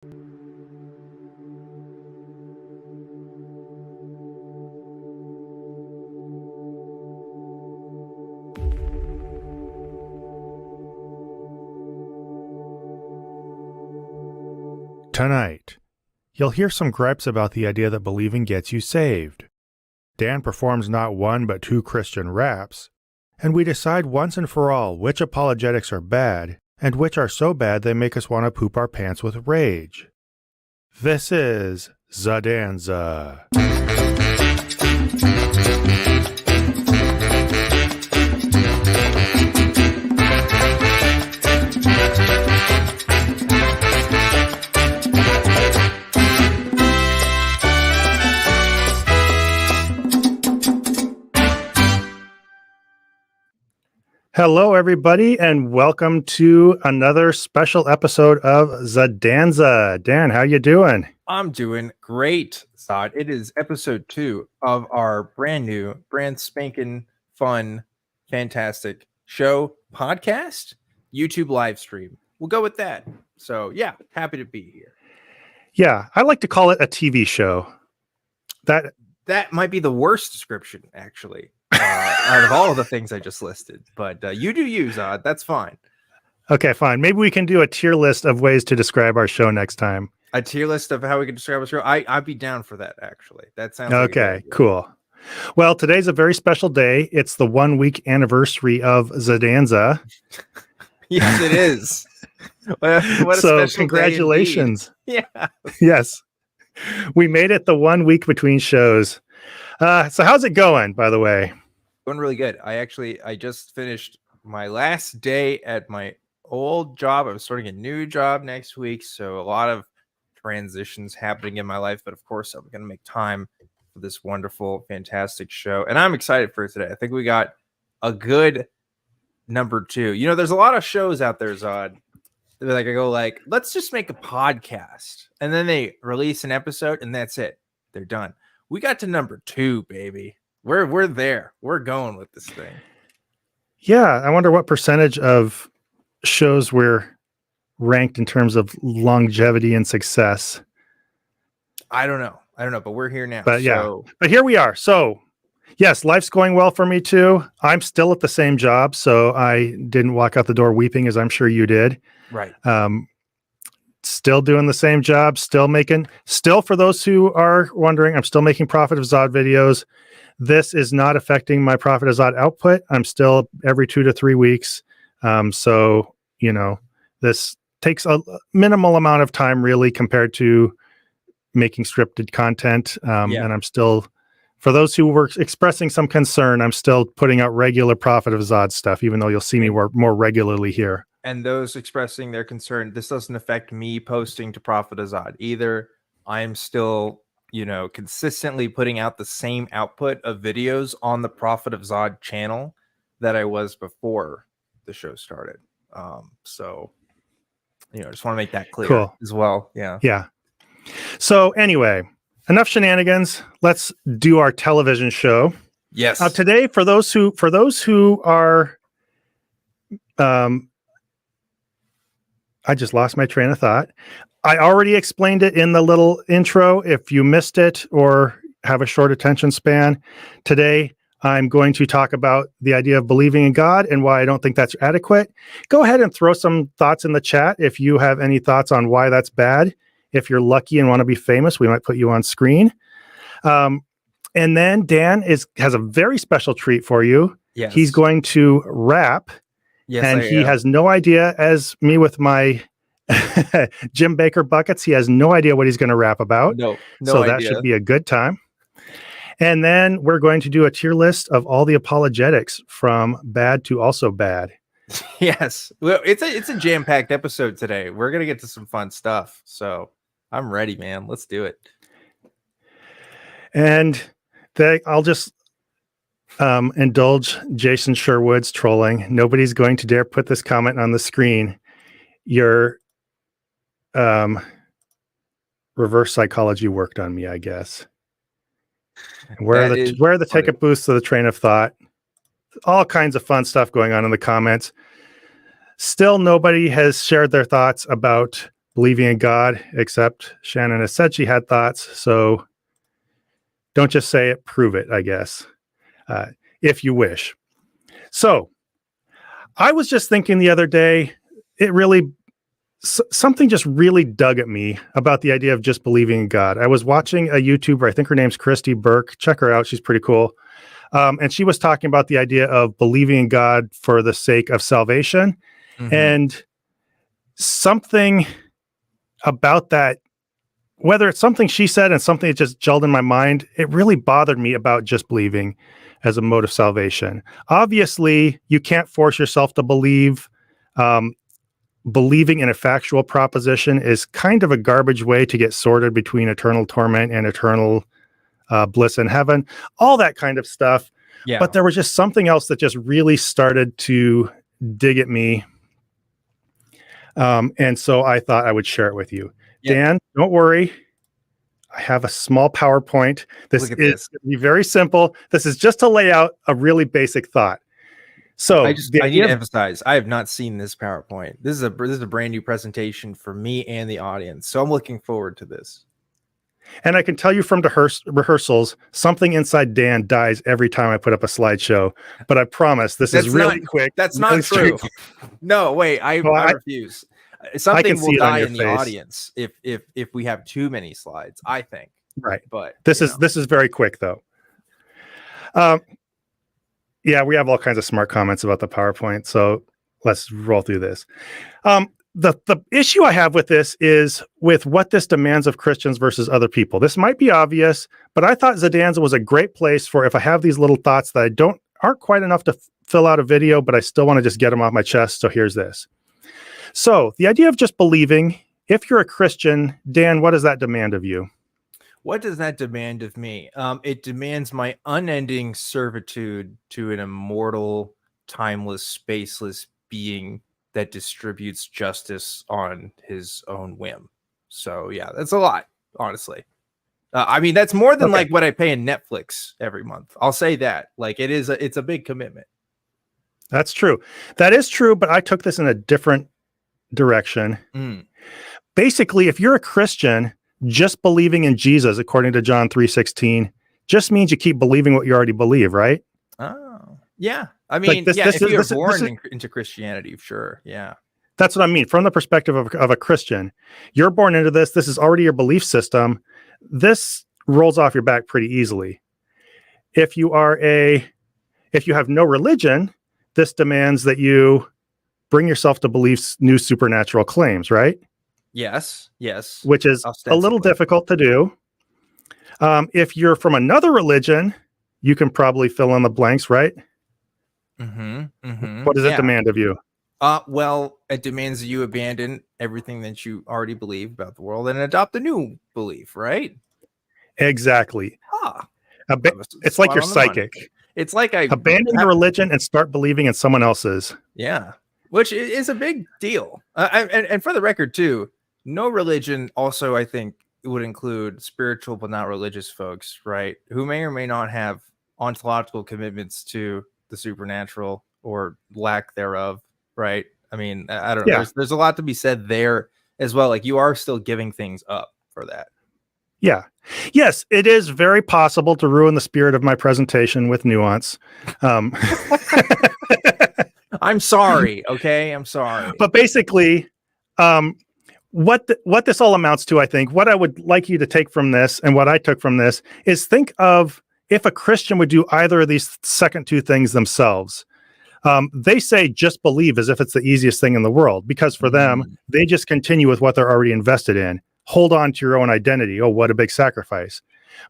Tonight, you'll hear some gripes about the idea that believing gets you saved. Dan performs not one but two Christian raps, and we decide once and for all which apologetics are bad and which are so bad they make us want to poop our pants with rage. This is Zadanza. Hello, everybody, and welcome to another special episode of Zadanza. Dan, how you doing? I'm doing great, Zod. It is episode 2 of our brand new, brand spanking fun, fantastic show, podcast, YouTube live stream. We'll go with that. So, yeah, happy to be here. Yeah, I like to call it a TV show. That might be the worst description, actually. Out of all of the things I just listed, but you do you, Zod. That's fine. Okay, fine. Maybe we can do a tier list of ways to describe our show next time. A tier list of how we can describe our show. I'd be down for that. Actually, that sounds okay. Cool. Well, today's a very special day. It's the 1 week anniversary of Zadanza. Yes, it is. What a so, congratulations! Yeah. Yes, we made it the 1 week between shows. So, how's it going? By the way. Going really good. I just finished my last day at my old job. I was starting a new job next week, so a lot of transitions happening in my life, but of course I'm going to make time for this wonderful, fantastic show, and I'm excited for it today. I think we got a good number 2. You know, there's a lot of shows out there, Zod, like I go like, let's just make a podcast, and then they release an episode and that's it. They're done. We got to number 2, baby. We're there. We're going with this thing. Yeah, I wonder what percentage of shows we're ranked in terms of longevity and success. I don't know, but we're here now. But but here we are. So, yes, life's going well for me too. I'm still at the same job, so I didn't walk out the door weeping, as I'm sure you did. Right. Still doing the same job. Still for those who are wondering, I'm still making Prophet of Zod videos. This is not affecting my Prophet of Zod output. I'm still every 2 to 3 weeks. So, you know, this takes a minimal amount of time really compared to making scripted content. And I'm still, for those who were expressing some concern, I'm still putting out regular Prophet of Zod stuff, even though you'll see me more regularly here. And those expressing their concern, this doesn't affect me posting to Prophet of Zod either. I'm still, you know, consistently putting out the same output of videos on the Prophet of Zod channel that I was before the show started. So, you know, just want to make that clear as well. Yeah. Yeah. So anyway, enough shenanigans. Let's do our television show. Yes. Today, for those who are, I just lost my train of thought. I already explained it in the little intro. If you missed it or have a short attention span, today I'm going to talk about the idea of believing in God and why I don't think that's adequate. Go ahead and throw some thoughts in the chat if you have any thoughts on why that's bad. If you're lucky and want to be famous, we might put you on screen. And then Dan has a very special treat for you. Yes. He's going to rap. Yes, and he has no idea, as me with my Jim Baker buckets, he has no idea what he's going to rap about. No so idea. That should be a good time. And then we're going to do a tier list of all the apologetics from bad to also bad. Yes. Well, it's a jam-packed episode today. We're going to get to some fun stuff. So I'm ready, man. Let's do it. And I'll just indulge Jason Sherwood's trolling. Nobody's going to dare put this comment on the screen. Your reverse psychology worked on me, I guess. Where are the ticket booths to the train of thought? All kinds of fun stuff going on in the comments. Still, nobody has shared their thoughts about believing in God, except Shannon has said she had thoughts. So don't just say it, prove it, I guess, if you wish. So I was just thinking the other day, something just really dug at me about the idea of just believing in God. I was watching a YouTuber, I think her name's Christy Burke. Check her out. She's pretty cool. And she was talking about the idea of believing in God for the sake of salvation. Mm-hmm. And something about that, whether it's something she said and something that just gelled in my mind, it really bothered me about just believing as a mode of salvation. Obviously, you can't force yourself to believe. Believing in a factual proposition is kind of a garbage way to get sorted between eternal torment and eternal bliss in heaven, all that kind of stuff. Yeah. But there was just something else that just really started to dig at me. And so I thought I would share it with you. Yeah. Dan, don't worry. I have a small PowerPoint. This is going to be very simple. This is just to lay out a really basic thought. So I need to emphasize, I have not seen this PowerPoint. This is a brand new presentation for me and the audience. So I'm looking forward to this. And I can tell you from the rehearsals, something inside Dan dies every time I put up a slideshow. But I promise this is really quick. That's not true. No, wait, I refuse. Something will die in the audience if we have too many slides, I think. Right. But this is very quick though. Yeah, we have all kinds of smart comments about the PowerPoint, so let's roll through this. The issue I have with this is with what this demands of Christians versus other people. This might be obvious, but I thought Zadanza was a great place for if I have these little thoughts that aren't quite enough to fill out a video, but I still want to just get them off my chest. So here's this. So the idea of just believing, if you're a Christian, Dan, what does that demand of you? What does that demand of me? It demands my unending servitude to an immortal, timeless, spaceless being that distributes justice on his own whim. So yeah, that's a lot, honestly. I mean, that's more than like what I pay in Netflix every month. I'll say that. Like it's a big commitment. That's true. That is true, but I took this in a different direction. Basically, if you're a Christian, just believing in Jesus, according to John 3:16, just means you keep believing what you already believe, right? Oh, yeah. I mean, if you're born into Christianity, sure. Yeah. That's what I mean. From the perspective of a Christian, you're born into this. This is already your belief system. This rolls off your back pretty easily. If you have no religion, this demands that you bring yourself to believe new supernatural claims, right? Yes. Which is a little difficult to do. If you're from another religion, you can probably fill in the blanks, right? What does it demand of you? Well, it demands that you abandon everything that you already believe about the world and adopt a new belief, right? Exactly. It's like you're psychic. It's like I abandon your religion and start believing in someone else's. Yeah, which is a big deal. And for the record, too, no religion also, I think, would include spiritual but not religious folks, right? Who may or may not have ontological commitments to the supernatural or lack thereof, right? I mean, I don't know. Yeah. There's a lot to be said there as well. Like you are still giving things up for that. Yeah. Yes, it is very possible to ruin the spirit of my presentation with nuance. I'm sorry. Okay. I'm sorry. But basically, what this all amounts to, I think, what I would like you to take from this and what I took from this is think of if a Christian would do either of these second two things themselves. They say just believe as if it's the easiest thing in the world, because for them, they just continue with what they're already invested in. Hold on to your own identity. Oh, what a big sacrifice.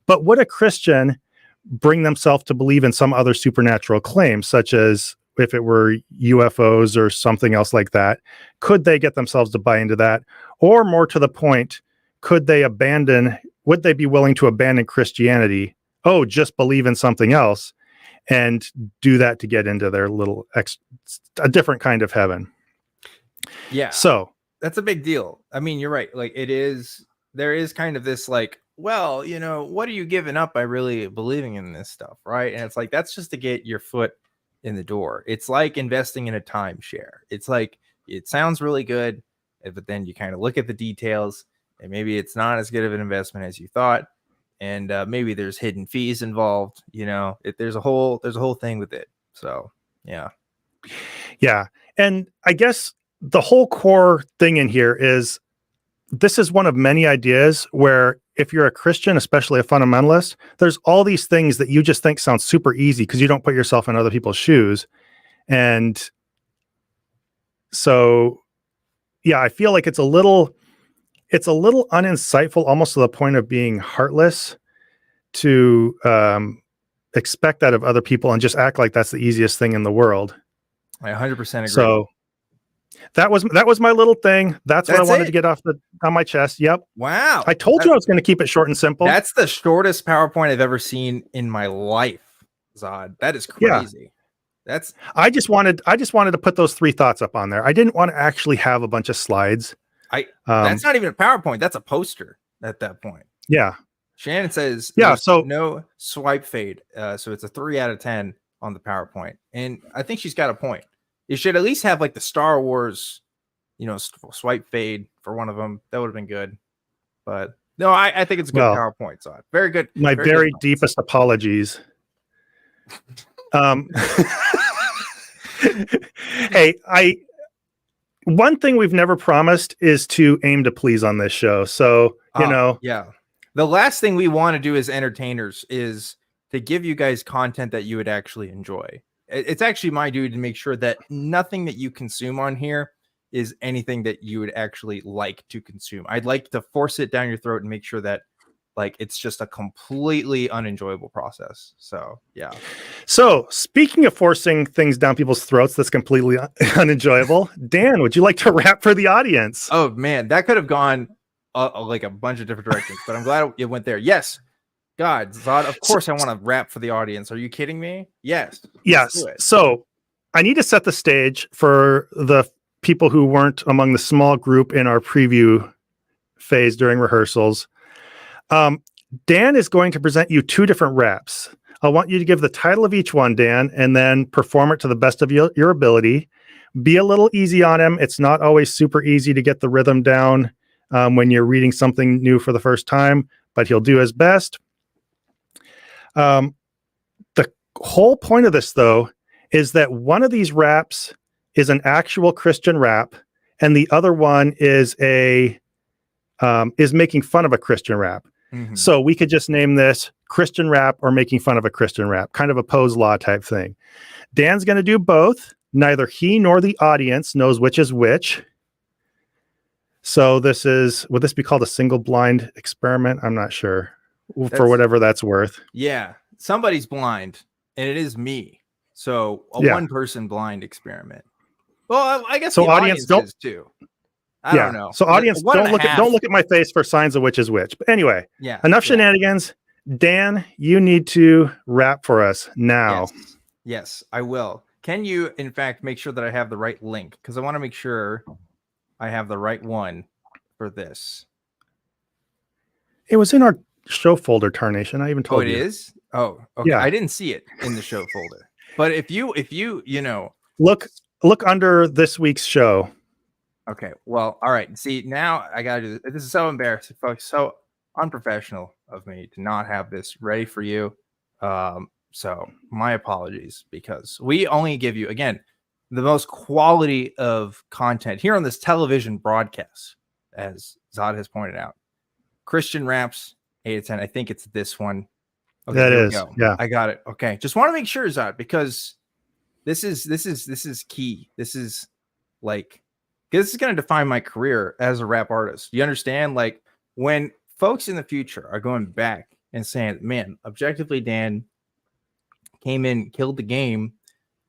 But would a Christian bring themselves to believe in some other supernatural claim, such as if it were UFOs or something else like that? Could they get themselves to buy into that? Or more to the point, would they be willing to abandon Christianity? Oh, just believe in something else and do that to get into their little a different kind of heaven. Yeah. So that's a big deal. I mean, you're right. Like there is kind of this like, well, what are you giving up by really believing in this stuff? Right. And it's like, that's just to get your foot in the door. It's like investing in a timeshare. It's like, it sounds really good, but then you kind of look at the details, and maybe it's not as good of an investment as you thought, and maybe there's hidden fees involved. There's a whole thing with it. So yeah. And I guess the whole core thing in here is this is one of many ideas where if you're a Christian, especially a fundamentalist, there's all these things that you just think sound super easy because you don't put yourself in other people's shoes. And so, yeah, I feel like it's a little uninsightful, almost to the point of being heartless, to expect that of other people and just act like that's the easiest thing in the world. I 100% agree. So that was my little thing. That's what I wanted to get on my chest. Yep. Wow. I told you I was going to keep it short and simple. That's the shortest PowerPoint I've ever seen in my life, Zod. That is crazy. Yeah. I just wanted to put those 3 thoughts up on there. I didn't want to actually have a bunch of slides. That's not even a PowerPoint. That's a poster at that point. Yeah. Shannon says, so no swipe fade. So it's a 3 out of 10 on the PowerPoint. And I think she's got a point. You should at least have like the Star Wars, swipe fade for one of them. That would have been good. But no, I think it's a good PowerPoint. So very good. My very deepest apologies. Hey, one thing we've never promised is to aim to please on this show. So, yeah. The last thing we want to do as entertainers is to give you guys content that you would actually enjoy. It's actually my duty to make sure that nothing that you consume on here is anything that you would actually like to consume. I'd like to force it down your throat and make sure that it's just a completely unenjoyable process. So, yeah. So speaking of forcing things down people's throats, that's completely unenjoyable. Dan, would you like to rap for the audience? Oh man, that could have gone like a bunch of different directions, but I'm glad it went there. Yes. God, Zod, of course I want to rap for the audience. Are you kidding me? Yes. So I need to set the stage for the people who weren't among the small group in our preview phase during rehearsals. Dan is going to present you 2 different raps. I want you to give the title of each one, Dan, and then perform it to the best of your ability. Be a little easy on him. It's not always super easy to get the rhythm down when you're reading something new for the first time, but he'll do his best. The whole point of this, though, is that one of these raps is an actual Christian rap, and the other one is making fun of a Christian rap. Mm-hmm. So we could just name this Christian rap or making fun of a Christian rap, kind of a Poe's Law type thing. Dan's going to do both. Neither he nor the audience knows which is which. So would this be called a single blind experiment? I'm not sure. For whatever that's worth. Yeah. Somebody's blind, and it is me. So a one-person blind experiment. Well, I guess so. The audience don't is too. I don't know. So audience, don't look at my face for signs of which is which. But anyway, enough shenanigans. Dan, you need to rap for us now. Yes, I will. Can you, in fact, make sure that I have the right link? Because I want to make sure I have the right one for this. It was in our show folder, Tarnation. I even told you. Oh, it is? Oh, okay. Yeah. I didn't see it in the show folder. But if you look under this week's show. Okay. Well, all right. See, now I gotta do this. This is so embarrassing, folks. So unprofessional of me to not have this ready for you. So my apologies, because we only give you, again, the most quality of content here on this television broadcast, as Zod has pointed out. Christian raps, 8 to 10. I think it's this one. Okay, that is. Yeah, I got it. Okay, just want to make sure, Zod, because this is key. This is this is going to define my career as a rap artist. You understand? Like, when folks in the future are going back and saying, "Man, objectively, Dan came in, killed the game.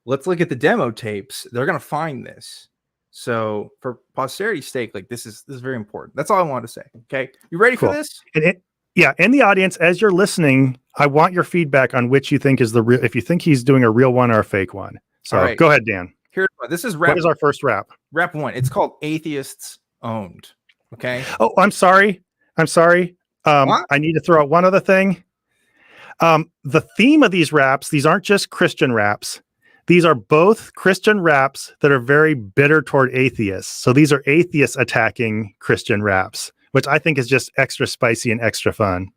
Let's look at the demo tapes." They're going to find this. So, for posterity's sake, this is very important. That's all I wanted to say. Okay, you ready for this? In the audience, as you're listening, I want your feedback on which you think is the real. If you think he's doing a real one or a fake one. So go ahead, Dan. This is rap. What is our first rap? Rap 1. It's called Atheists Owned. Okay. Oh, I'm sorry. I need to throw out one other thing. The theme of these raps, these aren't just Christian raps. these are both Christian raps that are very bitter toward atheists. So these are atheists attacking Christian raps, which I think is just extra spicy and extra fun.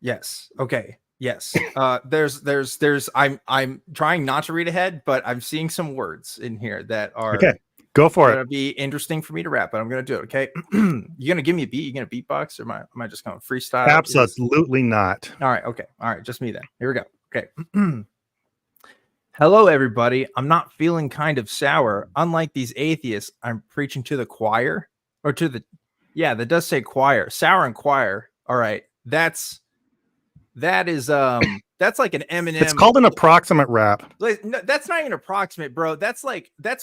Yes. Okay. Yes. I'm trying not to read ahead, but I'm seeing some words in here that are Okay. Go for gonna it. be interesting for me to rap, but I'm gonna do it. Okay. You gonna give me a beat? You gonna beatbox, or am I just going freestyle? Absolutely not. All right. Okay. All right. Just me then. Here we go. Okay. Hello, everybody. I'm not feeling kind of sour. Unlike these atheists, I'm preaching to the choir, or to the, yeah, that does say choir, sour and choir. All right. That's like an Eminem. It's called an approximate rap. Like, no, that's not even approximate, bro. That's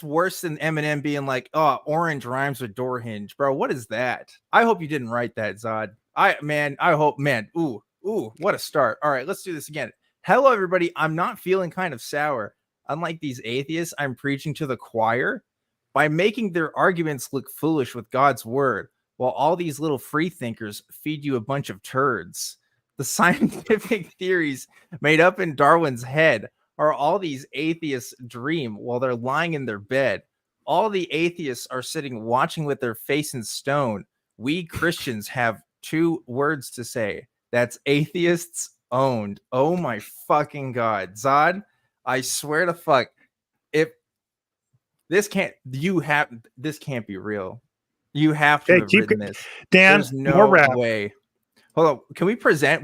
worse than Eminem being like, oh, orange rhymes with door hinge, bro. What is that? I hope you didn't write that, Zod. I hope, man. Ooh, what a start. All right, let's do this again. Hello, everybody. I'm not feeling kind of sour. Unlike these atheists, I'm preaching to the choir by making their arguments look foolish with God's word, while all these little free thinkers feed you a bunch of turds. The scientific theories made up in Darwin's head are all these atheists dream while they're lying in their bed. All the atheists are sitting watching with their face in stone. We Christians have 2 words to say. That's atheists owned. Oh my fucking God. Zod, I swear to fuck, if this can't be real. You have to have written this. Dan, there's no more rap. way. Hold on. Can we present?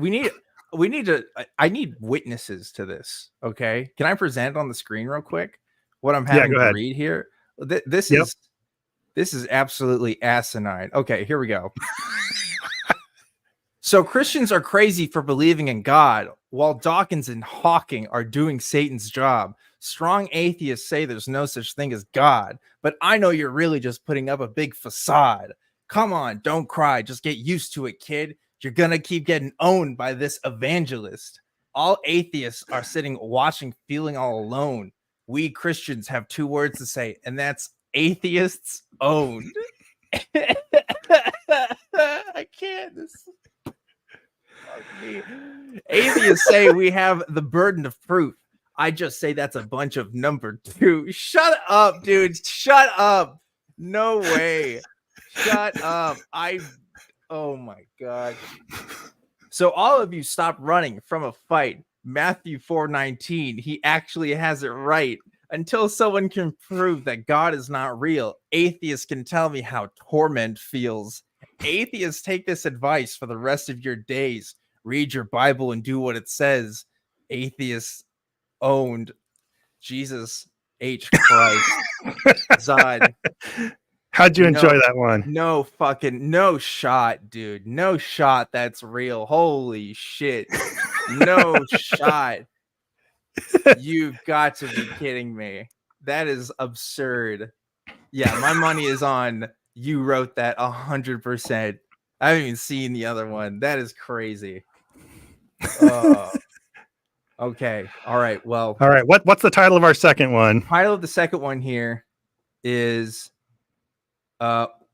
I need witnesses to this. Okay. Can I present it on the screen real quick? What I'm having to read here. This is absolutely asinine. Okay, here we go. So Christians are crazy for believing in God, while Dawkins and Hawking are doing Satan's job. Strong atheists say there's no such thing as God, but I know you're really just putting up a big facade. Come on, don't cry. Just get used to it, kid. You're going to keep getting owned by this evangelist. All atheists are sitting, watching, feeling all alone. We Christians have 2 words to say, and that's atheists owned. I can't. Atheists say we have the burden of proof. I just say that's a bunch of number 2. Shut up, dude. Shut up. No way. Shut up. Oh my God. So all of you stop running from a fight. Matthew 4:19. He actually has it right. Until someone can prove that God is not real, atheists can tell me how torment feels. Atheists, take this advice for the rest of your days. Read your Bible and do what it says. Atheists owned. Jesus H. Christ. Zod. How'd you enjoy that one? No shot, dude. No shot. That's real. Holy shit. No shot. You've got to be kidding me. That is absurd. Yeah, my money is on you wrote that 100%. I haven't even seen the other one. That is crazy. Okay. All right. Well. All right. What's the title of our second one? Title of the second one here is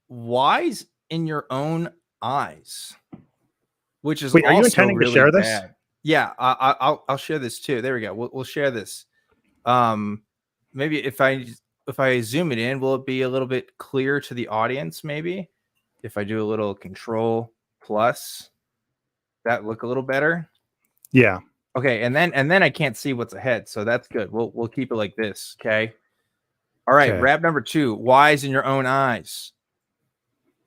Wise in Your Own Eyes, which is Wait, are you intending really to share this? bad. Yeah, I'll share this too. There we go. We'll share this. Maybe if I zoom it in, will it be a little bit clearer to the audience? Maybe if I do a little Control Plus, that look a little better. Yeah. Okay, and then I can't see what's ahead, so that's good. We'll keep it like this. Okay. All right. Okay. Rap number 2. Wise in your own eyes.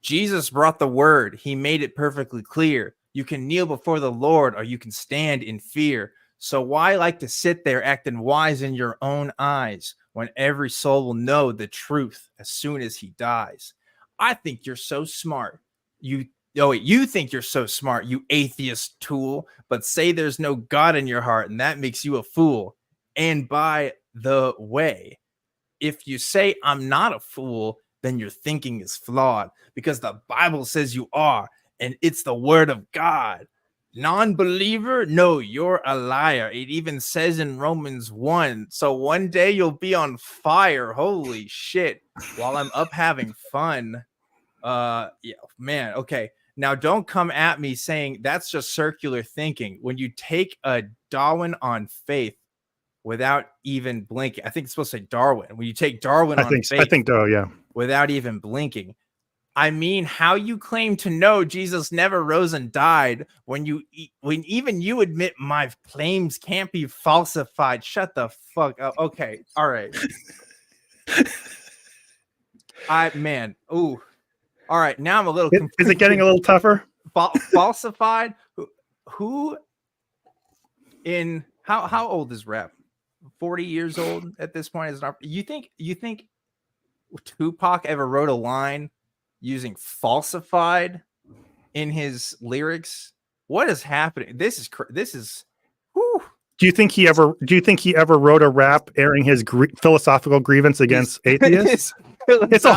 Jesus brought the word. He made it perfectly clear. You can kneel before the Lord, or you can stand in fear. So why like to sit there acting wise in your own eyes when every soul will know the truth as soon as he dies? I think you're so smart. You think you're so smart, you atheist tool, but say there's no God in your heart, and that makes you a fool. And by the way, if you say I'm not a fool, then your thinking is flawed, because the Bible says you are, and it's the word of God. Non-believer? No, you're a liar. It even says in Romans 1. So one day you'll be on fire. Holy shit. While I'm up having fun. Yeah, man. Okay. Now don't come at me saying that's just circular thinking. When you take a Darwin on faith, without even blinking. I think it's supposed to say Darwin. When you take Darwin on faith, I think so, yeah. without even blinking. I mean, how you claim to know Jesus never rose and died when even you admit my claims can't be falsified. Shut the fuck up. Okay, all right. Ooh. All right, now I'm a little confused. Is it getting a little tougher? Falsified? Who in how old is rap? 40 years old at this point? Is you think Tupac ever wrote a line using falsified in his lyrics? What is happening? This is whew. Do you think he ever wrote a rap airing his philosophical grievance against atheists? It's a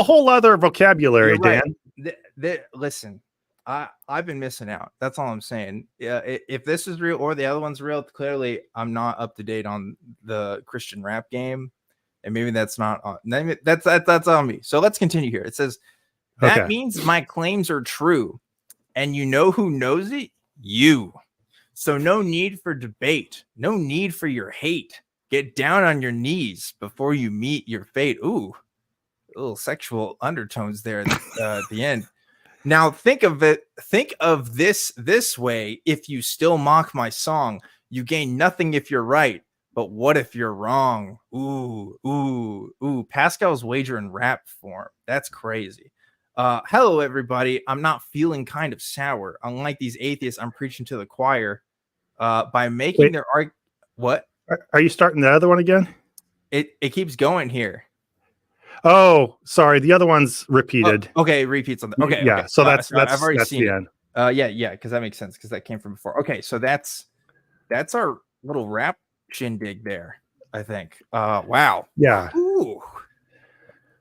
whole other vocabulary, right. Dan. Listen, I've been missing out. That's all I'm saying. Yeah, if this is real or the other one's real, clearly I'm not up to date on the Christian rap game, and maybe that's not on. That's on me. So let's continue here. It says that means my claims are true, and you know who knows it? You. So no need for debate, no need for your hate. Get down on your knees before you meet your fate. Ooh, a little sexual undertones there at the end. Now think of this way. If you still mock my song, you gain nothing if you're right. But what if you're wrong? Ooh. Pascal's wager in rap form. That's crazy. Hello, everybody. I'm not feeling kind of sour. Unlike these atheists, I'm preaching to the choir. By making their argument. What? Are you starting the other one again? It keeps going here. Oh, sorry. The other one's repeated. Oh, okay, repeats on the. Okay, yeah. Okay. So that's I've already seen the end. Yeah, because that makes sense because that came from before. Okay, so that's our little rap shindig there. I think. Wow. Yeah. Ooh.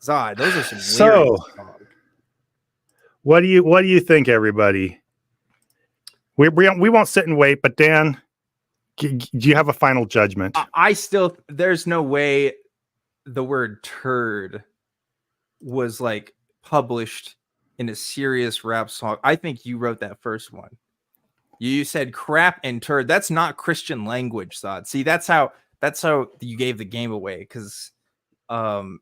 Zod, those are some. So, what do you think, everybody? We won't sit and wait, but Dan, do you have a final judgment? There's no way the word turd was like published in a serious rap song. I think you wrote that first one. You said crap and turd. That's not Christian language, Zod. See, that's how you gave the game away, because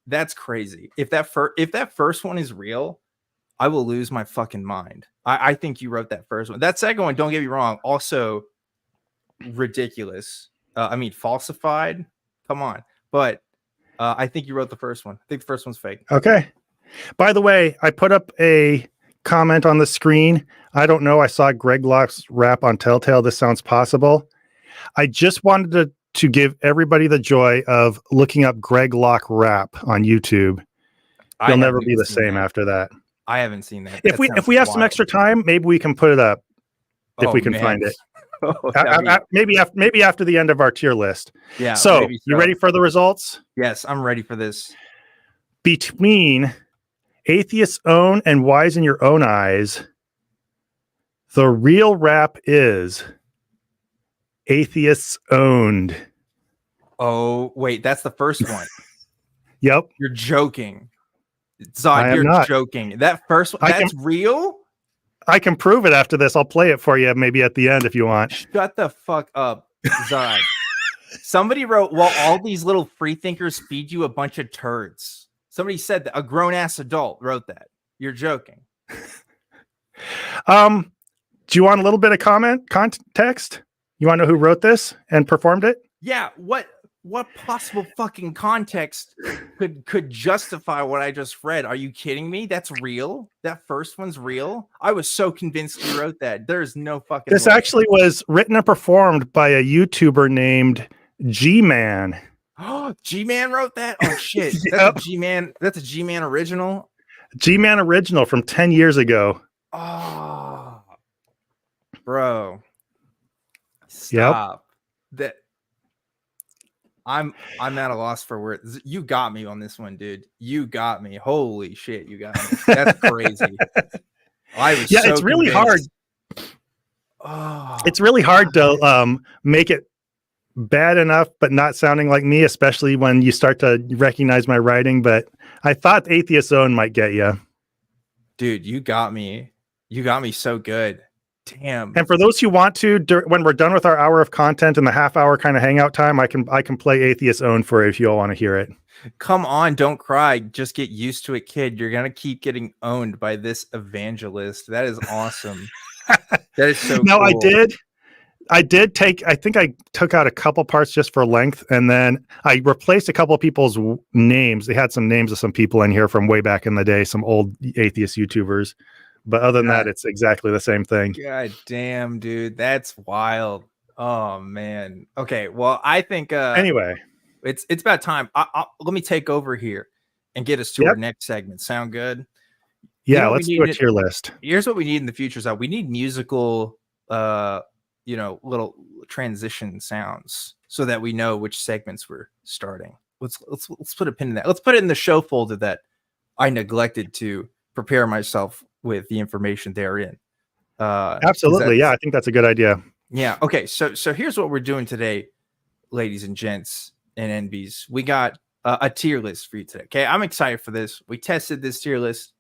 that's crazy. If that first one is real, I will lose my fucking mind. I think you wrote that first one. That second one, don't get me wrong, also ridiculous. I mean, falsified. Come on. But I think you wrote the first one. I think the first one's fake. Okay. By the way, I put up a comment on the screen. I don't know. I saw Greg Locke's rap on Telltale. This sounds possible. I just wanted to give everybody the joy of looking up Greg Locke rap on YouTube. You'll never be the same after that. I haven't seen that. If we have some extra time, maybe we can put it up if we can find it. Maybe after the end of our tier list. Yeah. So, you ready for the results? Yes, I'm ready for this. Between atheists' own and wise in your own eyes, the real rap is atheists owned. Oh, wait, that's the first one. Yep. You're joking. Zod, you're joking. That first one, that's real? I can prove it after this. I'll play it for you maybe at the end if you want. Shut the fuck up, Zod. Somebody wrote, well, all these little free thinkers feed you a bunch of turds. Somebody said that. A grown-ass adult wrote that. You're joking. Do you want a little bit of context? You want to know who wrote this and performed it? Yeah, what possible fucking context could justify what I just read? Are you kidding me? That's real? That first one's real? I was so convinced he wrote that. There's no fucking This way. Actually was written and performed by a YouTuber named G-Man. Oh, G-Man wrote that? Oh shit. Yep. That's a G-Man original? G-Man original from 10 years ago. Oh. Bro. Stop. That I'm at a loss for words. You got me on this one, dude. You got me. Holy shit, you got me. That's crazy. It's really hard. Oh, it's really hard to make it bad enough, but not sounding like me, especially when you start to recognize my writing. But I thought Atheist Zone might get you. Dude, you got me. You got me so good. Damn. And for those who want to, when we're done with our hour of content and the half-hour kind of hangout time, I can play Atheist Own for you if you all want to hear it. Come on, don't cry. Just get used to it, kid. You're gonna keep getting owned by this evangelist. That is awesome. That is so Now, cool. I think I took out a couple parts just for length, and then I replaced a couple of people's names. They had some names of some people in here from way back in the day, some old atheist YouTubers. But other than that, it's exactly the same thing. God damn, dude. That's wild. Oh, man. Okay, well, I think anyway, it's about time. Let me take over here and get us to our next segment. Sound good? Yeah, let's do a tier list. Here's what we need in the future. So we need musical little transition sounds so that we know which segments we're starting. Let's put a pin in that. Let's put it in the show folder that I neglected to prepare myself with the information therein. Absolutely. Yeah, I think that's a good idea. Yeah. Okay. So here's what we're doing today, ladies and gents and NBs. We got a tier list for you today. Okay. I'm excited for this. We tested this tier list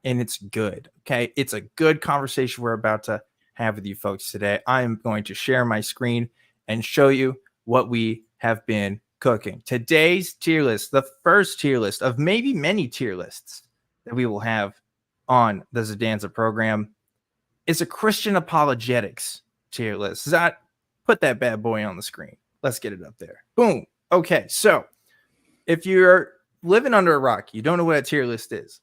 and it's good. Okay. It's a good conversation we're about to have with you folks today. I am going to share my screen and show you what we have been cooking. Today's tier list, the first tier list of maybe many tier lists that we will have on the Zadanza program, is a Christian apologetics tier list. Zot, put that bad boy on the screen. Let's get it up there. Boom. Okay, so if you're living under a rock, you don't know what a tier list is.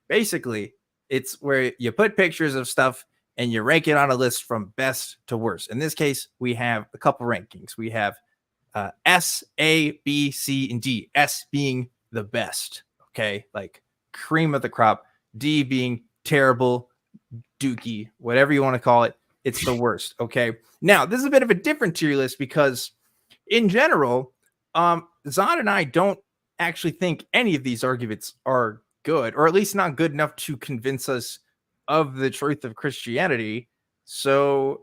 Basically, it's where you put pictures of stuff and you rank it on a list from best to worst. In this case, we have a couple rankings. We have S, A, B, C, and D. S being the best, okay? Like cream of the crop. D being terrible, dookie, whatever you want to call it. It's the worst, okay? Now, this is a bit of a different tier list because in general, Zod and I don't actually think any of these arguments are good, or at least not good enough to convince us of the truth of Christianity. So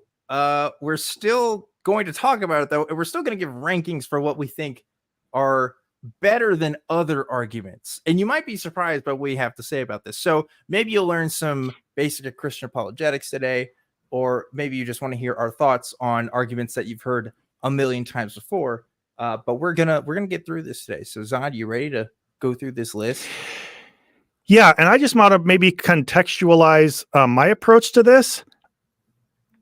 we're still going to talk about it, though. And we're still going to give rankings for what we think are better than other arguments. And you might be surprised by what we have to say about this. So maybe you'll learn some basic Christian apologetics today, or maybe you just want to hear our thoughts on arguments that you've heard a million times before. But we're gonna get through this today. So Zod, you ready to go through this list? Yeah, and I just want to maybe contextualize my approach to this.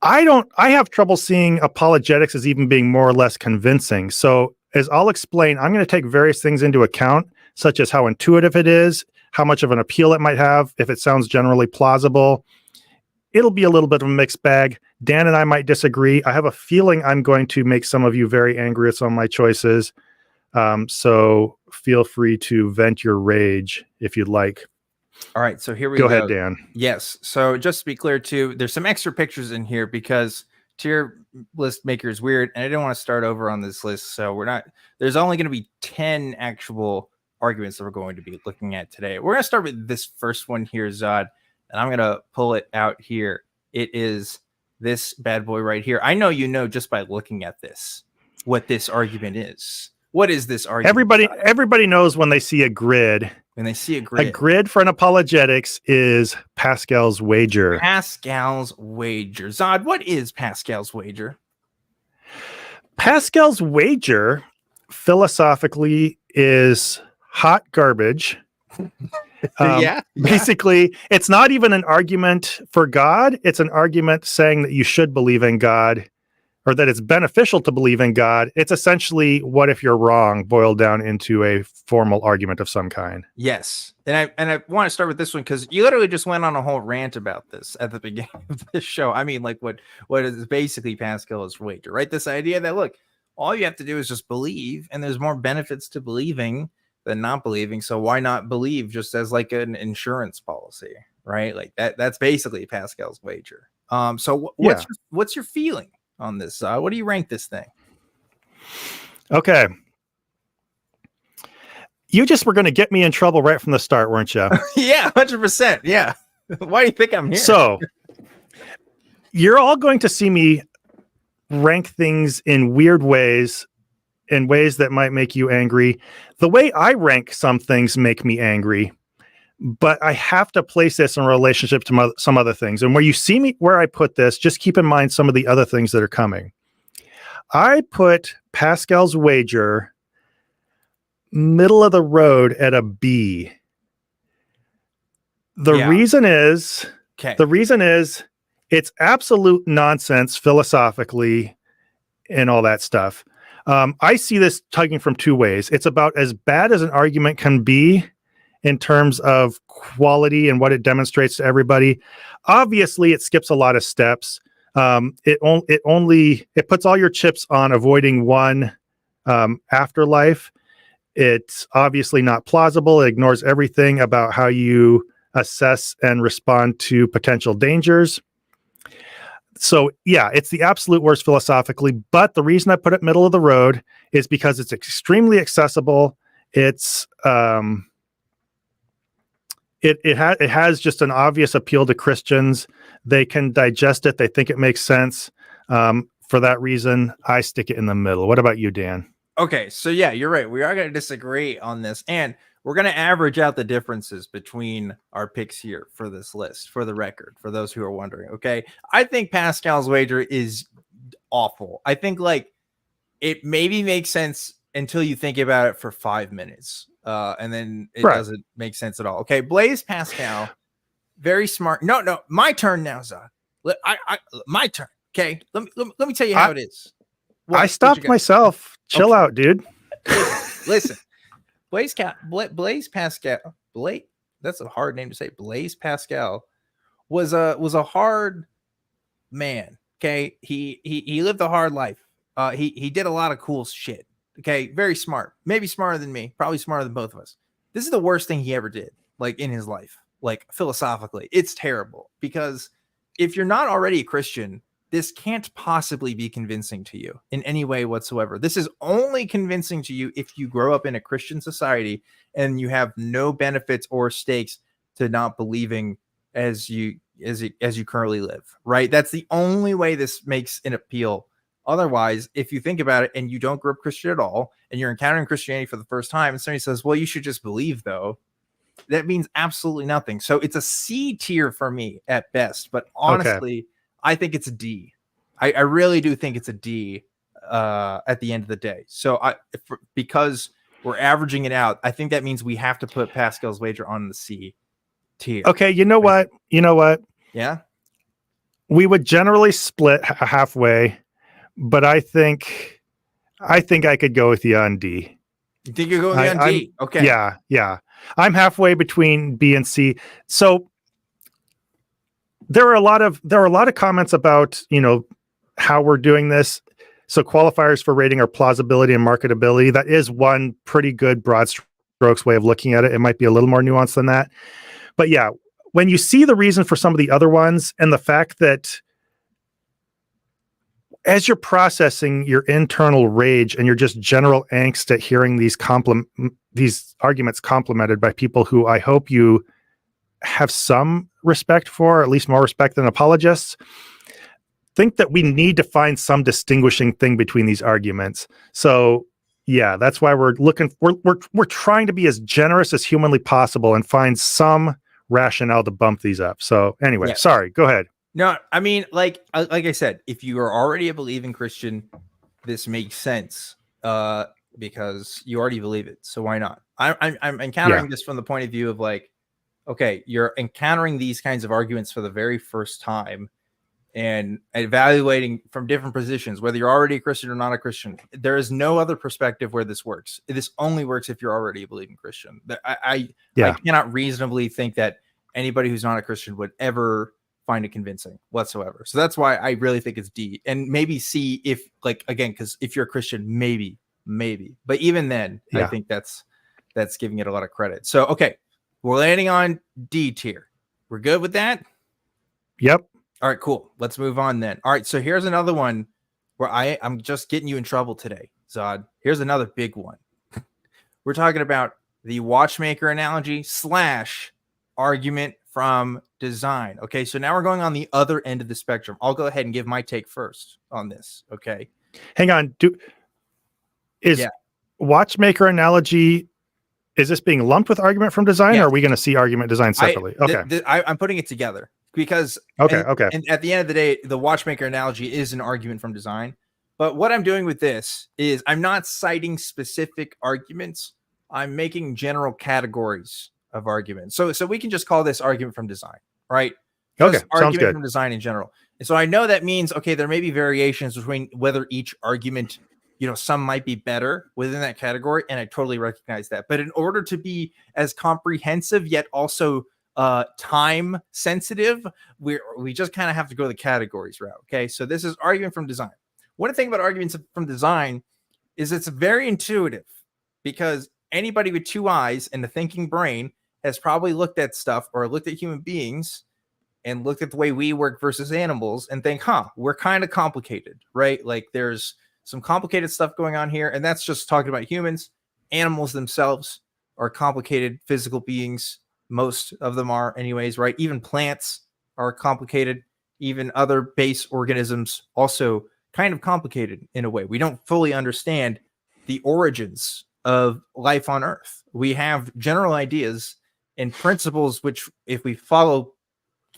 I have trouble seeing apologetics as even being more or less convincing. So as I'll explain, I'm going to take various things into account, such as how intuitive it is, how much of an appeal it might have, if it sounds generally plausible. It'll be a little bit of a mixed bag. Dan and I might disagree. I have a feeling I'm going to make some of you very angry at some of my choices. So feel free to vent your rage if you'd like. All right, so here we go. Go ahead, Dan. Yes. So just to be clear, too, there's some extra pictures in here because tier list maker is weird, and I didn't want to start over on this list. So there's only going to be 10 actual arguments that we're going to be looking at today. We're going to start with this first one here, Zod, and I'm going to pull it out here. It is this bad boy right here. I know you know just by looking at this what this argument is. What is this argument? Everybody knows when they see a grid. When they see a grid. A grid for an apologetics is Pascal's wager. Pascal's wager. Zod, what is Pascal's wager? Pascal's wager, philosophically, is hot garbage. Basically, it's not even an argument for God. It's an argument saying that you should believe in God, or that it's beneficial to believe in God. It's essentially what if you're wrong boiled down into a formal argument of some kind. Yes. And I want to start with this one because you literally just went on a whole rant about this at the beginning of this show. I mean, like what is basically Pascal's wager, right? This idea that, look, all you have to do is just believe, and there's more benefits to believing than not believing. So why not believe just as like an insurance policy, right? Like that's basically Pascal's wager. So what's your feeling on this? What do you rank this thing? Okay. You just were going to get me in trouble right from the start, weren't you? Yeah, 100%. Yeah. Why do you think I'm here? So you're all going to see me rank things in weird ways, in ways that might make you angry. The way I rank some things make me angry. but I have to place this in relationship to some other things. And where you see me, where I put this, just keep in mind some of the other things that are coming. I put Pascal's wager middle of the road at a B. The reason is it's absolute nonsense philosophically and all that stuff. I see this tugging from two ways. It's about as bad as an argument can be in terms of quality and what it demonstrates to everybody. Obviously, it skips a lot of steps. It puts all your chips on avoiding one afterlife. It's obviously not plausible. It ignores everything about how you assess and respond to potential dangers. So yeah, it's the absolute worst philosophically, but the reason I put it middle of the road is because it's extremely accessible. It's it has just an obvious appeal to Christians. They can digest it. They think it makes sense. For that reason, I stick it in the middle. What about you, Dan? Okay, so yeah, you're right. We are going to disagree on this, and we're going to average out the differences between our picks here for this list, for the record, for those who are wondering. Okay, I think Pascal's wager is awful. I think like it maybe makes sense until you think about it for 5 minutes, and then it doesn't make sense at all. Okay, Blaise Pascal, very smart. No, my turn now, Zod. My turn. Okay, let me tell you how it is. I stopped myself. Chill out, dude. Listen. Blaise Pascal. That's a hard name to say. Blaise Pascal was a hard man. Okay, he lived a hard life. He did a lot of cool shit. Okay, very smart. Maybe smarter than me. Probably smarter than both of us. This is the worst thing he ever did. Like in his life. Like philosophically, it's terrible because if you're not already a Christian, this can't possibly be convincing to you in any way whatsoever. This is only convincing to you if you grow up in a Christian society and you have no benefits or stakes to not believing as you currently live, right? That's the only way this makes an appeal. Otherwise, if you think about it and you don't grow up Christian at all and you're encountering Christianity for the first time and somebody says, well, you should just believe though, that means absolutely nothing. So it's a C tier for me at best, but honestly, I think it's a D. I really do think it's a D at the end of the day. So because we're averaging it out, I think that means we have to put Pascal's wager on the C tier. Okay, you know what? Yeah. We would generally split halfway, but I think I could go with you on D. You think you're going on D? Okay. Yeah. I'm halfway between B and C. So there are a lot of comments about, how we're doing this. So qualifiers for rating are plausibility and marketability. That is one pretty good broad strokes way of looking at it. It might be a little more nuanced than that. But yeah, when you see the reason for some of the other ones and the fact that as you're processing your internal rage and your just general angst at hearing these arguments complemented by people who I hope you have some respect for, at least more respect than apologists, think that we need to find some distinguishing thing between these arguments. So yeah, that's why we're trying to be as generous as humanly possible and find some rationale to bump these up. So anyway, Sorry, go ahead. No, I mean, like I said, if you are already a believing Christian, this makes sense because you already believe it. So why not? I'm encountering this from the point of view of like, okay, you're encountering these kinds of arguments for the very first time and evaluating from different positions, whether you're already a Christian or not a Christian. There is no other perspective where this works. This only works if you're already a believing Christian. I cannot reasonably think that anybody who's not a Christian would ever find it convincing whatsoever. So that's why I really think it's D and maybe C if because if you're a Christian, maybe, but even then, I think that's giving it a lot of credit. So, okay, we're landing on D tier. We're good with that? Yep. All right, cool. Let's move on then. All right, so here's another one where I'm just getting you in trouble today, Zod. Here's another big one. We're talking about the watchmaker analogy / argument from design. Okay, so now we're going on the other end of the spectrum. I'll go ahead and give my take first on this. Okay. Hang on. Is watchmaker analogy is this being lumped with argument from design, Yes. or are we going to see argument design separately? I'm putting it together because okay. And at the end of the day, the watchmaker analogy is an argument from design. But what I'm doing with this is I'm not citing specific arguments. I'm making general categories of arguments. So we can just call this argument from design, right? Okay, Just sounds argument good. from design in general. And so I know that means, okay, there may be variations between whether each argument, some might be better within that category. And I totally recognize that. But in order to be as comprehensive, yet also time sensitive, we just kind of have to go the categories route. Okay. So this is argument from design. One thing about arguments from design is it's very intuitive because anybody with two eyes and a thinking brain has probably looked at stuff or looked at human beings and looked at the way we work versus animals and think, we're kind of complicated, right? Like there's some complicated stuff going on here. And that's just talking about humans. Animals themselves are complicated physical beings. Most of them are anyways, right? Even plants are complicated. Even other base organisms also kind of complicated in a way. We don't fully understand the origins of life on Earth. We have general ideas and principles, which if we follow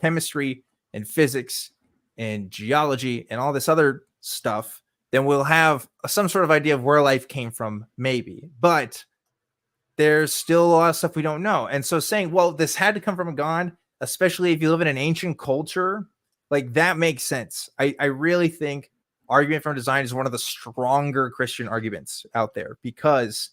chemistry and physics and geology and all this other stuff, then we'll have some sort of idea of where life came from, maybe. But there's still a lot of stuff we don't know. And so saying, well, this had to come from a god, especially if you live in an ancient culture, like that makes sense. I really think argument from design is one of the stronger Christian arguments out there because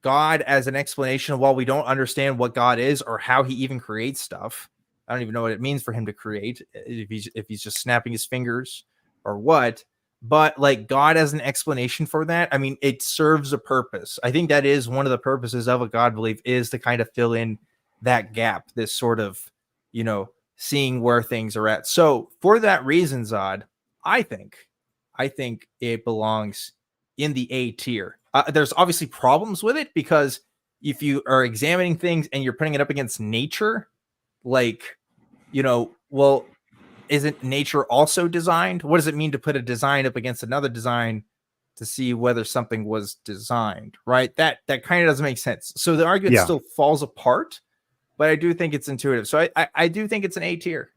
God as an explanation, while we don't understand what God is or how he even creates stuff, I don't even know what it means for him to create, if he's just snapping his fingers or what. But like God as an explanation for that, I mean, it serves a purpose. I think that is one of the purposes of a God belief is to kind of fill in that gap, this sort of, seeing where things are at. So for that reason, Zod, I think it belongs in the A tier. There's obviously problems with it because if you are examining things and you're putting it up against nature, like, well, isn't nature also designed? What does it mean to put a design up against another design to see whether something was designed, right? That kind of doesn't make sense. So the argument still falls apart, but I do think it's intuitive. So I do think it's an A tier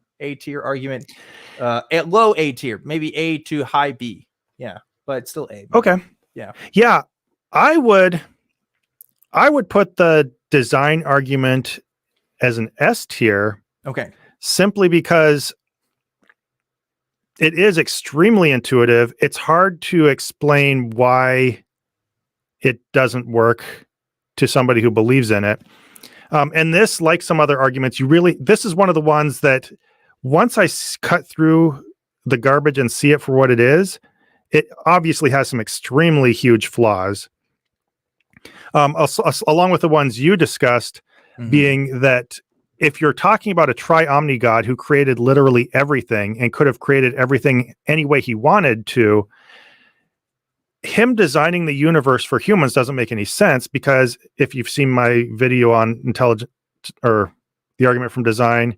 argument, at low A tier, maybe A to high B. Yeah, but still A. Maybe. Okay. Yeah. I would put the design argument as an S tier. Okay. Simply because it is extremely intuitive. It's hard to explain why it doesn't work to somebody who believes in it. And this, like some other arguments, this is one of the ones that once I cut through the garbage and see it for what it is, it obviously has some extremely huge flaws. Along with the ones you discussed, being that if you're talking about a tri-omni God who created literally everything and could have created everything any way he wanted to, him designing the universe for humans doesn't make any sense, because if you've seen my video on intelligent or the argument from design,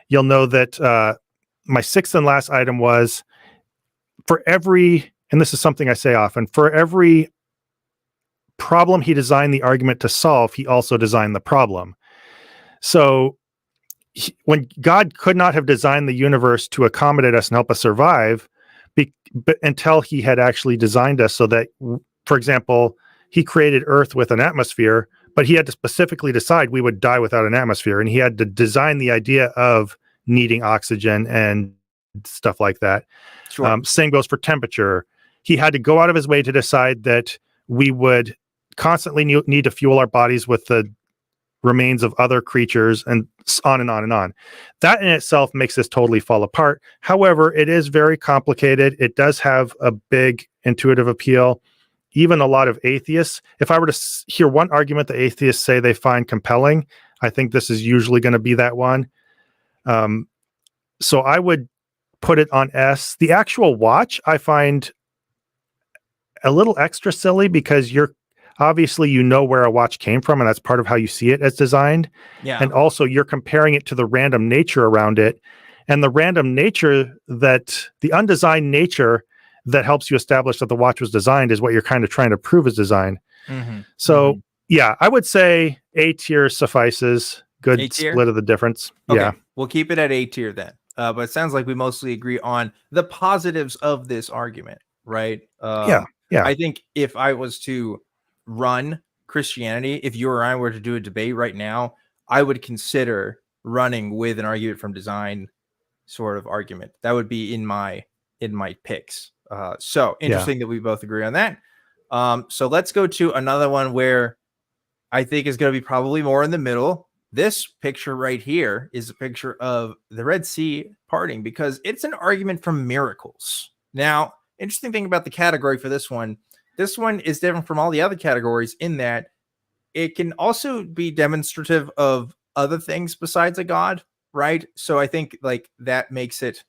you'll know that my sixth and last item was for every, and this is something I say often, for every problem he designed the argument to solve, he also designed the problem. So when God could not have designed the universe to accommodate us and help us survive, but until he had actually designed us so that, for example, he created Earth with an atmosphere, but he had to specifically decide we would die without an atmosphere. And he had to design the idea of needing oxygen and stuff like that. Sure. Same goes for temperature. He had to go out of his way to decide that we would constantly need to fuel our bodies with the remains of other creatures, and on and on and on. That in itself makes this totally fall apart. However, it is very complicated. It does have a big intuitive appeal. Even a lot of atheists, if I were to hear one argument the atheists say they find compelling, I think this is usually going to be that one. So I would put it on S. The actual watch I find a little extra silly because obviously you know where a watch came from, and that's part of how you see it as designed. Yeah. And also you're comparing it to the random nature around it, and the random nature the undesigned nature that helps you establish that the watch was designed is what you're kind of trying to prove is designed. So Yeah, I would say A tier suffices. Good A tier? split of the difference. Okay, Yeah. we'll keep it at A tier then. But it sounds like we mostly agree on the positives of this argument, right? Yeah. Yeah. I think if I was to run Christianity, if you or I were to do a debate right now, I would consider running with an argument from design sort of argument. That would be in my picks. So interesting that we both agree on that. So let's go to another one where I think is going to be probably more in the middle. This picture right here is a picture of the Red Sea parting because it's an argument from miracles. Now, interesting thing about the category for this one is different from all the other categories in that it can also be demonstrative of other things besides a god, right? So I think like that makes it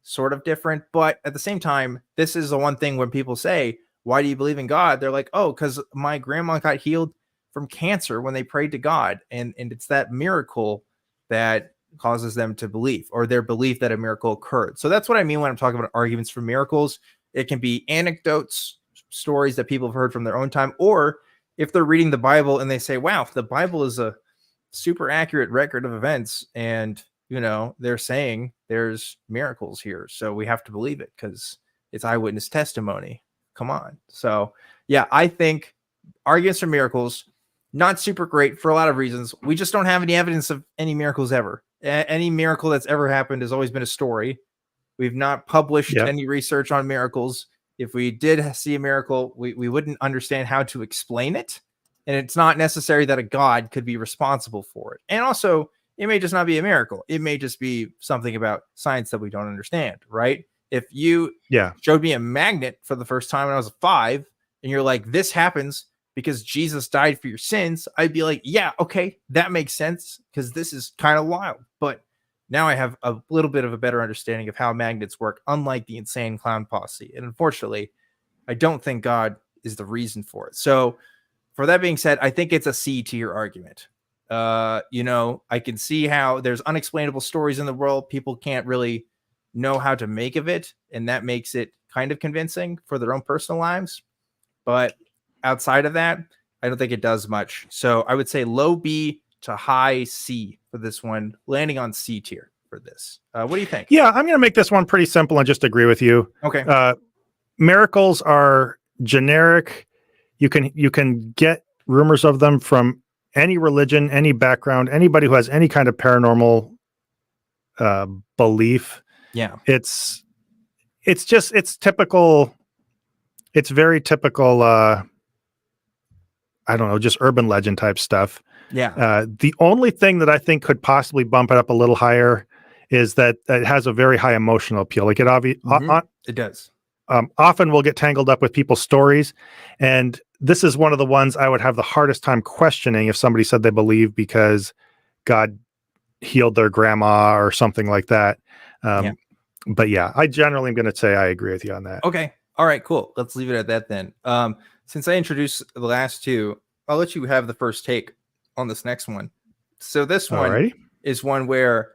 sort of different. But at the same time, this is the one thing when people say, why do you believe in God? They're like, oh, because my grandma got healed from cancer when they prayed to God. And it's that miracle that causes them to believe, or their belief that a miracle occurred. So that's what I mean when I'm talking about arguments for miracles. It can be anecdotes, stories that people have heard from their own time, or if they're reading the Bible and they say, wow, the Bible is a super accurate record of events, and they're saying there's miracles here, so we have to believe it because it's eyewitness testimony. Come on. So yeah, I think arguments for miracles, not super great for a lot of reasons. We just don't have any evidence of any miracles ever. Any miracle that's ever happened has always been a story. We've not published any research on miracles. If we did see a miracle, we wouldn't understand how to explain it. And it's not necessary that a god could be responsible for it. And also, it may just not be a miracle. It may just be something about science that we don't understand, right? If you showed me a magnet for the first time when I was 5, and you're like, this happens because Jesus died for your sins, I'd be like, yeah, okay, that makes sense because this is kind of wild. But now I have a little bit of a better understanding of how magnets work, unlike the insane clown posse. And unfortunately, I don't think God is the reason for it. So for that being said, I think it's a C tier argument. I can see how there's unexplainable stories in the world. People can't really know how to make of it. And that makes it kind of convincing for their own personal lives. But outside of that, I don't think it does much. So I would say low B to high C for this one, landing on C tier for this. What do you think? Yeah, I'm going to make this one pretty simple and just agree with you. Okay. Miracles are generic. You can get rumors of them from any religion, any background, anybody who has any kind of paranormal belief. Yeah. It's typical. It's very typical. I don't know, just urban legend type stuff. Yeah. The only thing that I think could possibly bump it up a little higher is that it has a very high emotional appeal. Like it does. Often we'll get tangled up with people's stories. And this is one of the ones I would have the hardest time questioning if somebody said they believe because God healed their grandma or something like that. But yeah, I generally am going to say I agree with you on that. Okay. All right, cool. Let's leave it at that then. Since I introduced the last two, I'll let you have the first take on this next one. So this one is one where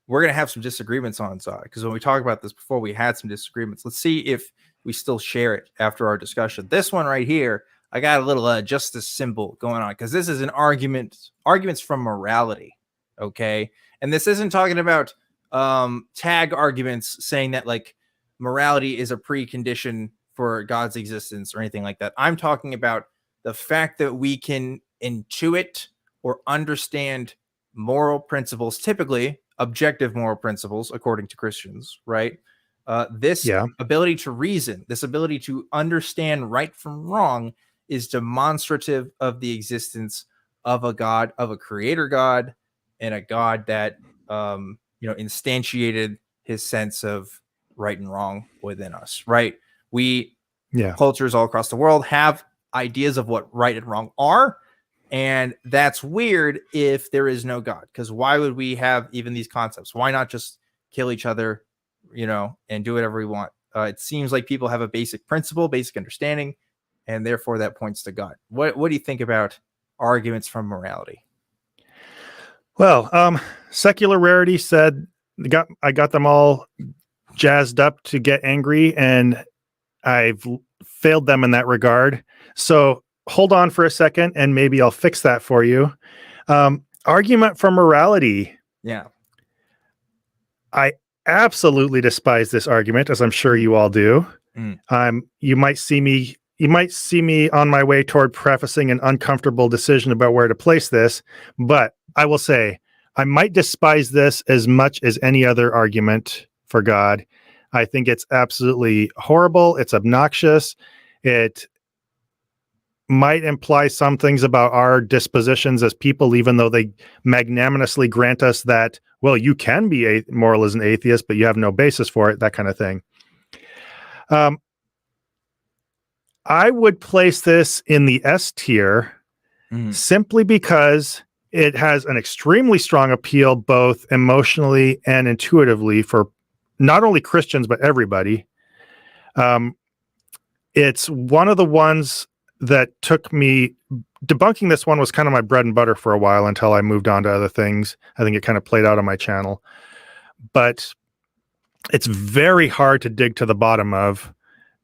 we're going to have some disagreements on, because when we talked about this before, we had some disagreements. Let's see if we still share it after our discussion. This one right here, I got a little justice symbol going on because this is an arguments from morality. Okay. And this isn't talking about tag arguments saying that like morality is a precondition for God's existence or anything like that. I'm talking about the fact that we can intuit or understand moral principles, typically objective moral principles, according to Christians, right? This ability to reason, this ability to understand right from wrong is demonstrative of the existence of a God, of a creator God, and a God that, instantiated his sense of right and wrong within us, right? Cultures all across the world have ideas of what right and wrong are. And that's weird if there is no God, because why would we have even these concepts? Why not just kill each other, and do whatever we want? It seems like people have a basic principle, basic understanding, and therefore that points to God. What do you think about arguments from morality? Well, Secular Rarity said, I got them all jazzed up to get angry, and I've failed them in that regard. So hold on for a second, and maybe I'll fix that for you. Argument for morality. Yeah. I absolutely despise this argument, as I'm sure you all do. You might see me on my way toward prefacing an uncomfortable decision about where to place this, but I will say I might despise this as much as any other argument for God. I think it's absolutely horrible. It's obnoxious. It might imply some things about our dispositions as people, even though they magnanimously grant us that, well, you can be moral as an atheist, but you have no basis for it, that kind of thing. I would place this in the S tier simply because it has an extremely strong appeal, both emotionally and intuitively, for not only Christians, but everybody. It's one of the ones that took me, debunking this one was kind of my bread and butter for a while until I moved on to other things. I think it kind of played out on my channel, but it's very hard to dig to the bottom of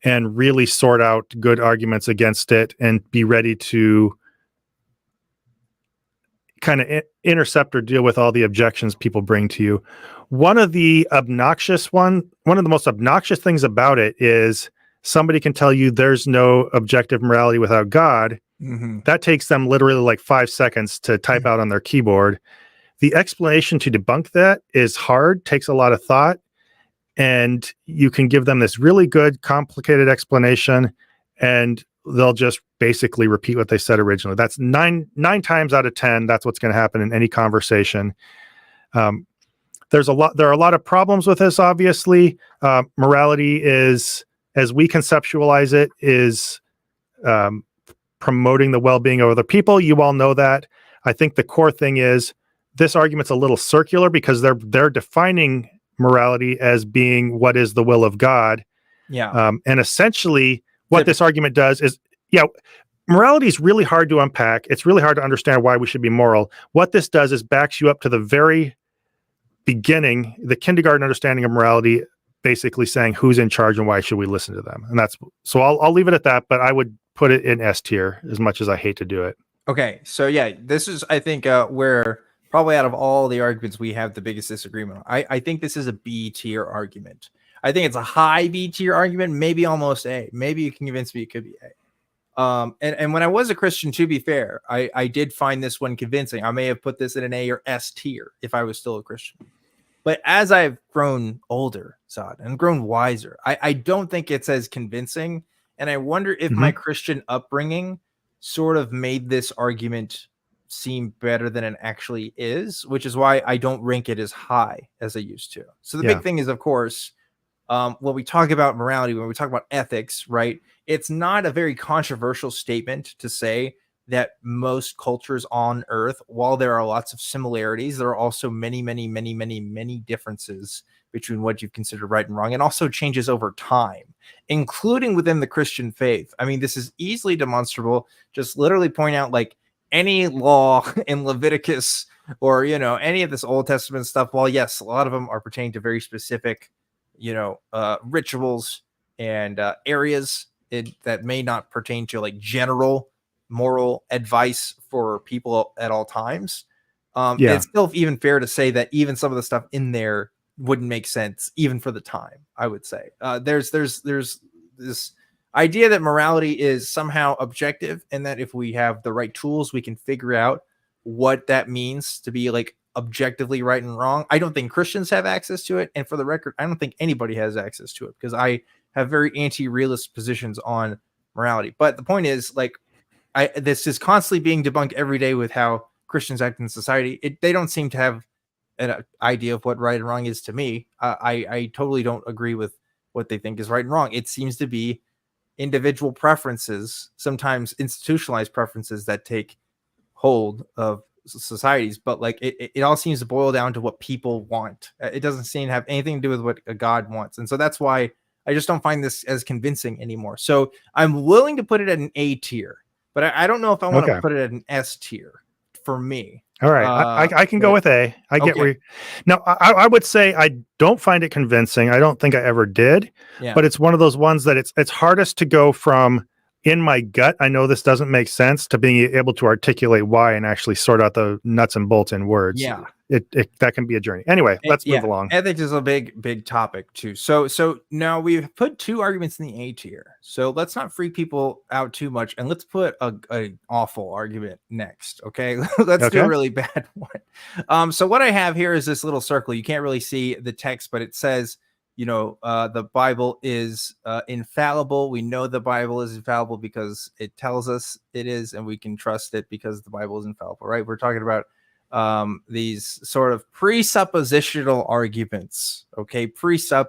and really sort out good arguments against it and be ready to kind of intercept or deal with all the objections people bring to you. One of the most obnoxious things about it is somebody can tell you there's no objective morality without God. That takes them literally like 5 seconds to type out on their keyboard. The explanation to debunk that is hard, takes a lot of thought, and you can give them this really good, complicated explanation, and they'll just basically repeat what they said originally. That's nine times out of 10. That's what's going to happen in any conversation. There are a lot of problems with this. Obviously, morality is, as we conceptualize it, is promoting the well-being of other people. You all know that. I think the core thing is this argument's a little circular because they're defining morality as being what is the will of God. Yeah. And essentially what this argument does is, morality is really hard to unpack. It's really hard to understand why we should be moral. What this does is backs you up to the very beginning, the kindergarten understanding of morality, basically saying who's in charge and why should we listen to them. And so I'll leave it at that, but I would put it in S tier, as much as I hate to do it. Okay. So yeah, this is, I think, where probably out of all the arguments we have the biggest disagreement. I think this is a B tier argument. I think it's a high B tier argument, maybe almost A. Maybe you can convince me it could be A. And when I was a Christian, to be fair, I did find this one convincing. I may have put this in an A or S tier if I was still a Christian. But as I've grown older, Zod, and grown wiser, I don't think it's as convincing. And I wonder if my Christian upbringing sort of made this argument seem better than it actually is, which is why I don't rank it as high as I used to. So the big thing is, of course, when we talk about morality, when we talk about ethics, right, it's not a very controversial statement to say that most cultures on Earth, while there are lots of similarities, there are also many, many, many, many, many differences between what you consider right and wrong, and also changes over time, including within the Christian faith. I mean, this is easily demonstrable. Just literally point out like any law in Leviticus or, any of this Old Testament stuff. While yes, a lot of them are pertaining to very specific, rituals and areas that may not pertain to like general moral advice for people at all times. It's still even fair to say that even some of the stuff in there wouldn't make sense even for the time. I would say there's this idea that morality is somehow objective, and that if we have the right tools, we can figure out what that means to be like objectively right and wrong. I don't think Christians have access to it, and for the record, I don't think anybody has access to it because I have very anti-realist positions on morality. But the point is, like, this is constantly being debunked every day with how Christians act in society. They don't seem to have an idea of what right and wrong is to me. I totally don't agree with what they think is right and wrong. It seems to be individual preferences, sometimes institutionalized preferences that take hold of societies, but like it all seems to boil down to what people want. It doesn't seem to have anything to do with what a God wants. And so that's why I just don't find this as convincing anymore. So I'm willing to put it at an A tier, but I don't know if I want to put it at an S tier for me. All right. I can go with A. I get where now I would say I don't find it convincing. I don't think I ever did, but it's one of those ones that it's hardest to go from in my gut, I know this doesn't make sense, to being able to articulate why and actually sort out the nuts and bolts in words. Yeah. That can be a journey. Anyway, let's move along. Ethics is a big topic too. So now we've put 2 arguments in the A tier. So let's not freak people out too much, and let's put a awful argument next. Okay, let's do a really bad one. So what I have here is this little circle. You can't really see the text, but it says, the Bible is infallible. We know the Bible is infallible because it tells us it is, and we can trust it because the Bible is infallible. Right? We're talking about these sort of presuppositional arguments. Okay, presup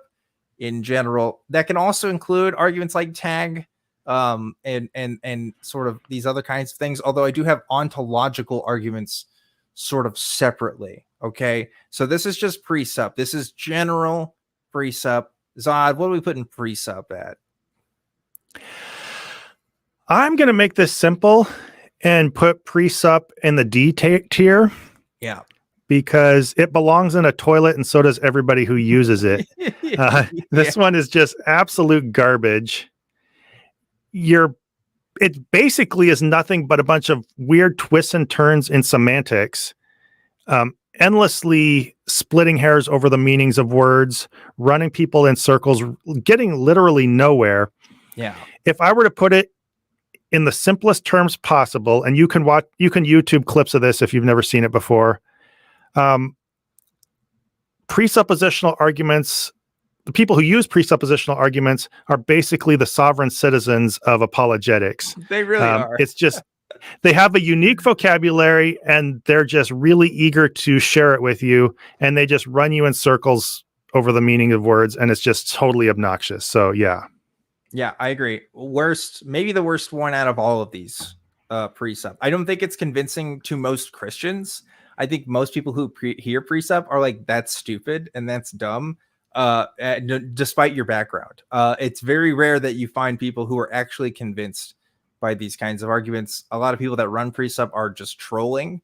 in general that can also include arguments like tag, and sort of these other kinds of things. Although I do have ontological arguments sort of separately. Okay, so this is just presup. This is general presup. Zod, what do we put in presup at? I'm going to make this simple and put presup in the D tier. Yeah. Because it belongs in a toilet, and so does everybody who uses it. This one is just absolute garbage. It basically is nothing but a bunch of weird twists and turns in semantics, endlessly splitting hairs over the meanings of words, running people in circles, getting literally nowhere. Yeah. If I were to put it in the simplest terms possible, and you can YouTube clips of this if you've never seen it before. Presuppositional arguments, the people who use presuppositional arguments are basically the sovereign citizens of apologetics. They really are. It's just, they have a unique vocabulary, and they're just really eager to share it with you, and they just run you in circles over the meaning of words, and it's just totally obnoxious. So yeah. Yeah, I agree. Maybe the worst one out of all of these presup. I don't think it's convincing to most Christians. I think most people who hear presup are like, that's stupid and that's dumb, despite your background. It's very rare that you find people who are actually convinced by these kinds of arguments. A lot of people that run presup are just trolling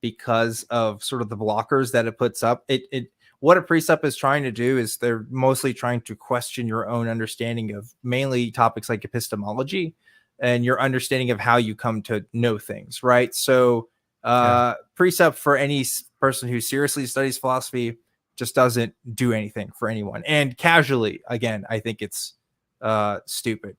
because of sort of the blockers that it puts up. What a presup is trying to do is they're mostly trying to question your own understanding of mainly topics like epistemology and your understanding of how you come to know things, right? So presup for any person who seriously studies philosophy just doesn't do anything for anyone. And casually, again, I think it's stupid.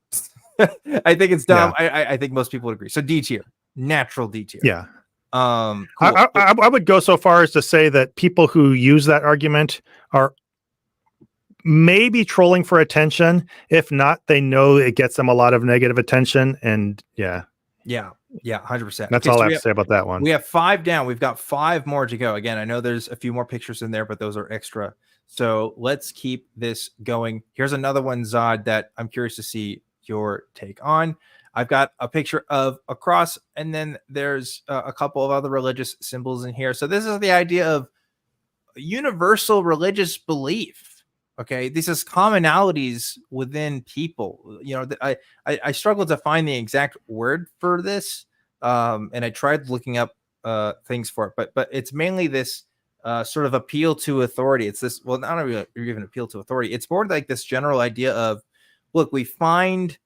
I think it's dumb. Yeah. I think most people would agree. So D tier, natural D tier. Yeah. Cool. I would go so far as to say that people who use that argument are maybe trolling for attention. If not, they know it gets them a lot of negative attention. And yeah, 100%. That's all I have to say about that one. We have 5 down. We've got 5 more to go. Again, I know there's a few more pictures in there, but those are extra. So let's keep this going. Here's another one, Zod, that I'm curious to see your take on. I've got a picture of a cross, and then there's a couple of other religious symbols in here. So this is the idea of universal religious belief. Okay, this is commonalities within people. I struggled to find the exact word for this, and I tried looking up things for it, but it's mainly this sort of appeal to authority. It's this, well, not really even appeal to authority. It's more like this general idea of, look, we find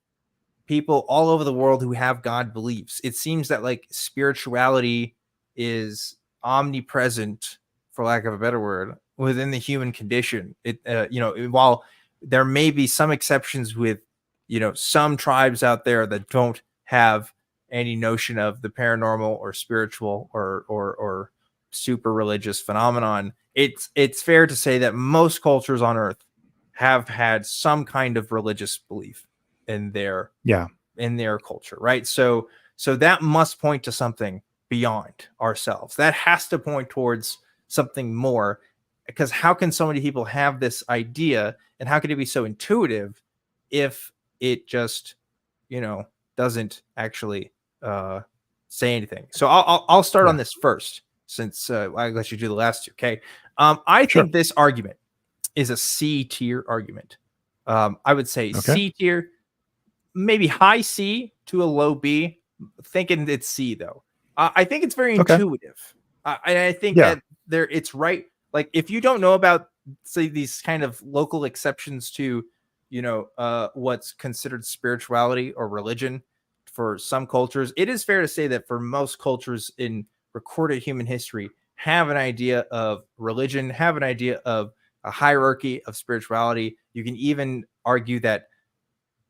people all over the world who have God beliefs. It seems that like spirituality is omnipresent, for lack of a better word, within the human condition. While there may be some exceptions with, some tribes out there that don't have any notion of the paranormal or spiritual or super religious phenomenon, it's fair to say that most cultures on Earth have had some kind of religious belief in their culture, right? So that must point to something beyond ourselves. That has to point towards something more, because how can so many people have this idea, and how can it be so intuitive if it just doesn't actually say anything? So I'll start on this first, since I let you do the last two. Okay. I think this argument is a C tier argument. I would say C tier, maybe high C to a low B. Thinking it's C though. I think it's very intuitive. I think that it's right. Like, if you don't know about, say, these kind of local exceptions to, what's considered spirituality or religion for some cultures, it is fair to say that for most cultures in recorded human history have an idea of religion, have an idea of a hierarchy of spirituality. You can even argue that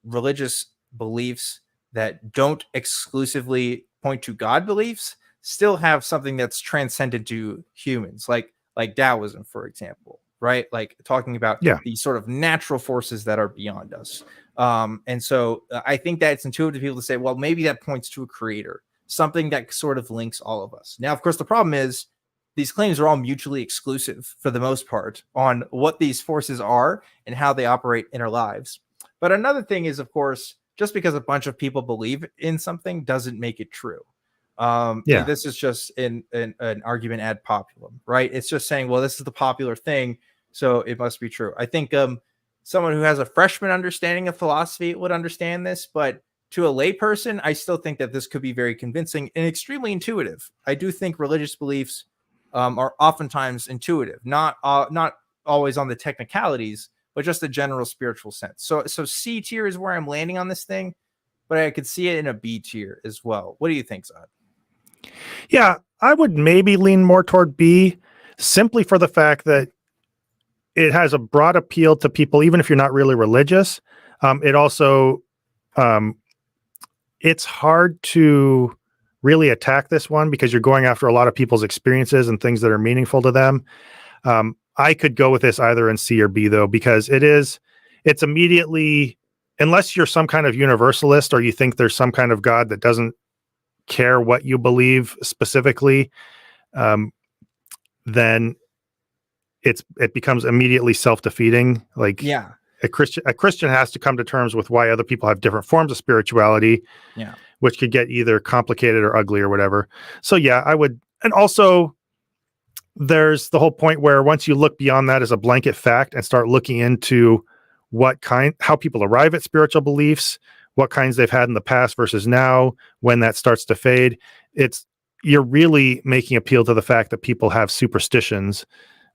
religious beliefs that don't exclusively point to God beliefs still have something that's transcended to humans, like Taoism, for example, right? Like talking about these sort of natural forces that are beyond us. And so I think that it's intuitive to people to say, well, maybe that points to a creator, something that sort of links all of us. Now, of course, the problem is these claims are all mutually exclusive for the most part on what these forces are and how they operate in our lives. But another thing is, of course, just because a bunch of people believe in something doesn't make it true. This is just an argument ad populum, right? It's just saying, well, this is the popular thing, so it must be true. I think someone who has a freshman understanding of philosophy would understand this, but to a layperson, I still think that this could be very convincing and extremely intuitive. I do think religious beliefs are oftentimes intuitive, not always on the technicalities, but just a general spiritual sense. So C tier is where I'm landing on this thing, but I could see it in a B tier as well. What do you think, Zod? Yeah, I would maybe lean more toward B, simply for the fact that it has a broad appeal to people, even if you're not really religious. It also, it's hard to really attack this one because you're going after a lot of people's experiences and things that are meaningful to them. I could go with this either in C or B, though, because it's immediately, unless you're some kind of universalist or you think there's some kind of God that doesn't care what you believe specifically, then it becomes immediately self-defeating. Like, a Christian has to come to terms with why other people have different forms of spirituality, which could get either complicated or ugly or whatever. So yeah, I would. And also, there's the whole point where once you look beyond that as a blanket fact and start looking into how people arrive at spiritual beliefs, what kinds they've had in the past versus now, when that starts to fade, you're really making appeal to the fact that people have superstitions.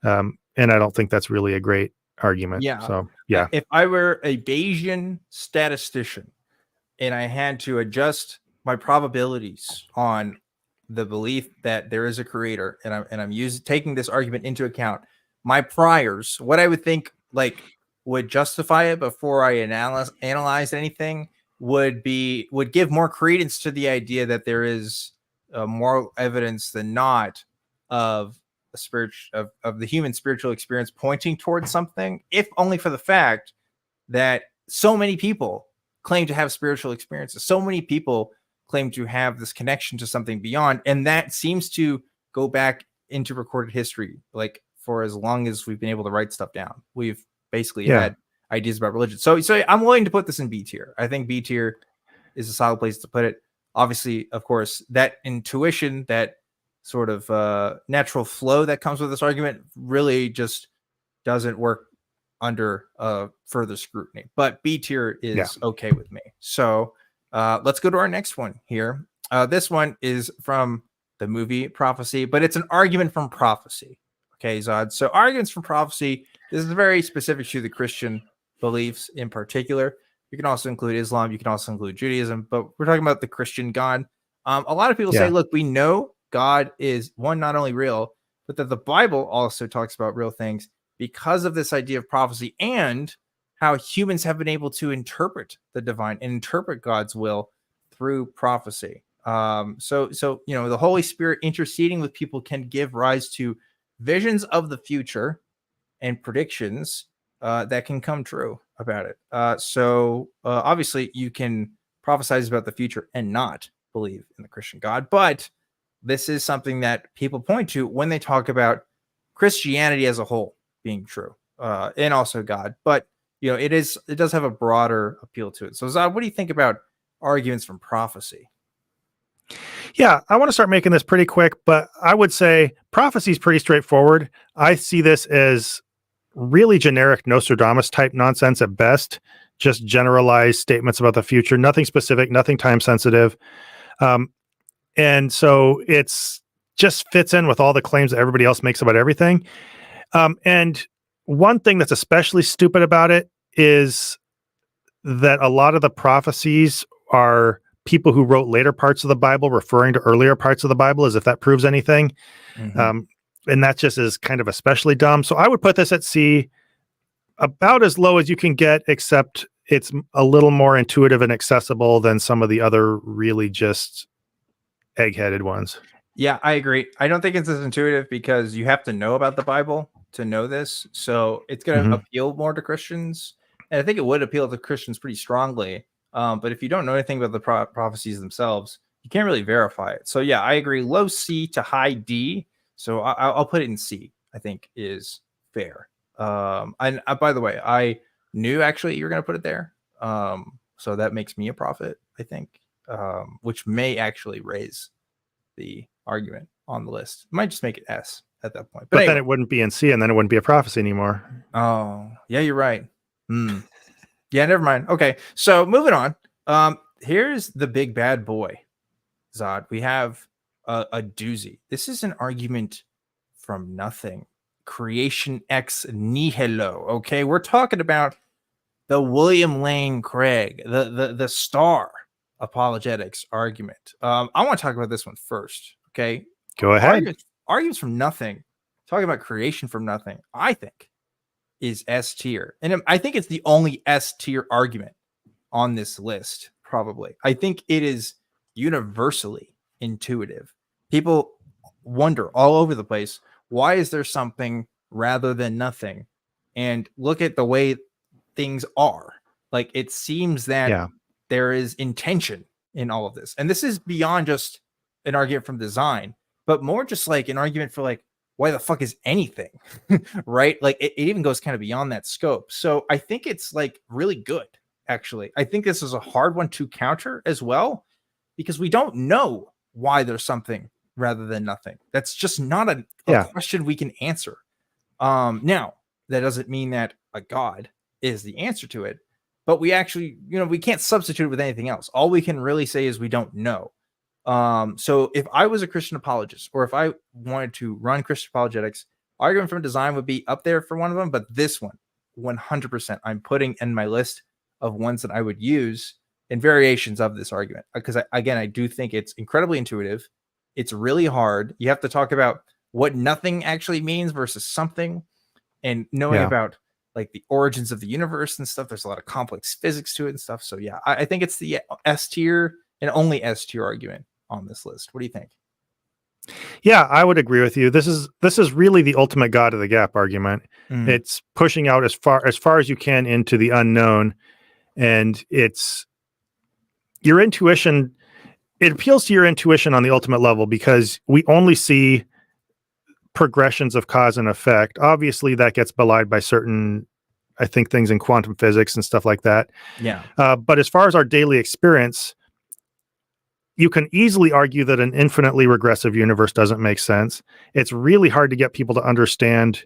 And I don't think that's really a great argument. Yeah. So yeah. If I were a Bayesian statistician and I had to adjust my probabilities on the belief that there is a creator, and I'm taking this argument into account, my priors, what I would think would justify it before I analyze anything would give more credence to the idea that there is more evidence than not of of the human spiritual experience pointing towards something, if only for the fact that so many people claim to have spiritual experiences. So many people claim to have this connection to something beyond, and that seems to go back into recorded history. Like, for as long as we've been able to write stuff down, we've basically had ideas about religion. So I'm willing to put this in B tier. I think B tier is a solid place to put it. Obviously, of course, that intuition, that sort of natural flow that comes with this argument really just doesn't work under further scrutiny. But B tier is okay with me. So let's go to our next one here. This one is from the movie Prophecy, but it's an argument from prophecy. Okay, Zod. So arguments from prophecy, this is very specific to the Christian beliefs in particular. You can also include Islam. You can also include Judaism, but we're talking about the Christian God. A lot of people say, look, we know God is one, not only real, but that the Bible also talks about real things because of this idea of prophecy and how humans have been able to interpret the divine and interpret God's will through prophecy. So the Holy Spirit interceding with people can give rise to visions of the future and predictions that can come true about it. So obviously you can prophesize about the future and not believe in the Christian God, but this is something that people point to when they talk about Christianity as a whole being true, and also God. But it does have a broader appeal to it. So Zod, what do you think about arguments from prophecy? Yeah, I want to start making this pretty quick, but I would say prophecy is pretty straightforward. I see this as really generic Nostradamus type nonsense at best, just generalized statements about the future, nothing specific, nothing time sensitive. And so it's just fits in with all the claims that everybody else makes about everything. And one thing that's especially stupid about it is that a lot of the prophecies are people who wrote later parts of the Bible referring to earlier parts of the Bible, as if that proves anything. Mhm. And that just is kind of especially dumb. So I would put this at C, about as low as you can get, except it's a little more intuitive and accessible than some of the other really just egg-headed ones. Yeah, I agree. I don't think it's as intuitive because you have to know about the Bible to know this. So it's going to Mhm. appeal more to Christians. And I think it would appeal to Christians pretty strongly. But if you don't know anything about the prophecies themselves, you can't really verify it. So yeah, I agree. Low C to high D. So I'll put it in C, I think is fair. And by the way, I knew actually you were going to put it there. So that makes me a prophet, I think, which may actually raise the argument on the list. Might just make it S at that point. But But then anyway. it wouldn't be in C, and then it wouldn't be a prophecy anymore. Oh, yeah, you're right. Hmm. Yeah, never mind. Okay. So moving on. Here's the big bad boy, Zod. We have a doozy. This is an argument from nothing. Creation ex nihilo. Okay. We're talking about the William Lane Craig, the star apologetics argument. I want to talk about this one first. Okay. Go ahead. Arguments from nothing, talking about creation from nothing, I think is S tier. And I think it's the only S tier argument on this list, probably. I think it is universally intuitive. People wonder all over the place, why is there something rather than nothing? And look at the way things are. Like it seems that Yeah. there is intention in all of this. And this is beyond just an argument from design, but more just like an argument for like, why the fuck is anything? Right? Like it even goes kind of beyond that scope. So I think it's like really good, actually. I think this is a hard one to counter as well, because we don't know why there's something rather than nothing. That's just not a Yeah. question we can answer. Now that doesn't mean that a God is the answer to it, but we actually, we can't substitute it with anything else. All we can really say is we don't know. So if I was a Christian apologist, or if I wanted to run Christian apologetics, argument from design would be up there for one of them, but this one, 100%, I'm putting in my list of ones that I would use in variations of this argument. Because I do think it's incredibly intuitive. It's really hard. You have to talk about what nothing actually means versus something, and knowing Yeah. about like the origins of the universe and stuff. There's a lot of complex physics to it and stuff. So yeah, I think it's the S tier and only S tier argument on this list. What do you think? Yeah, I would agree with you. This is really the ultimate God of the gap argument. It's pushing out as far as you can into the unknown, and it's your intuition. It appeals to your intuition on the ultimate level because we only see progressions of cause and effect. Obviously, that gets belied by certain, I think, things in quantum physics and stuff like that. Yeah. But as far as our daily experience, you can easily argue that an infinitely regressive universe doesn't make sense. It's really hard to get people to understand.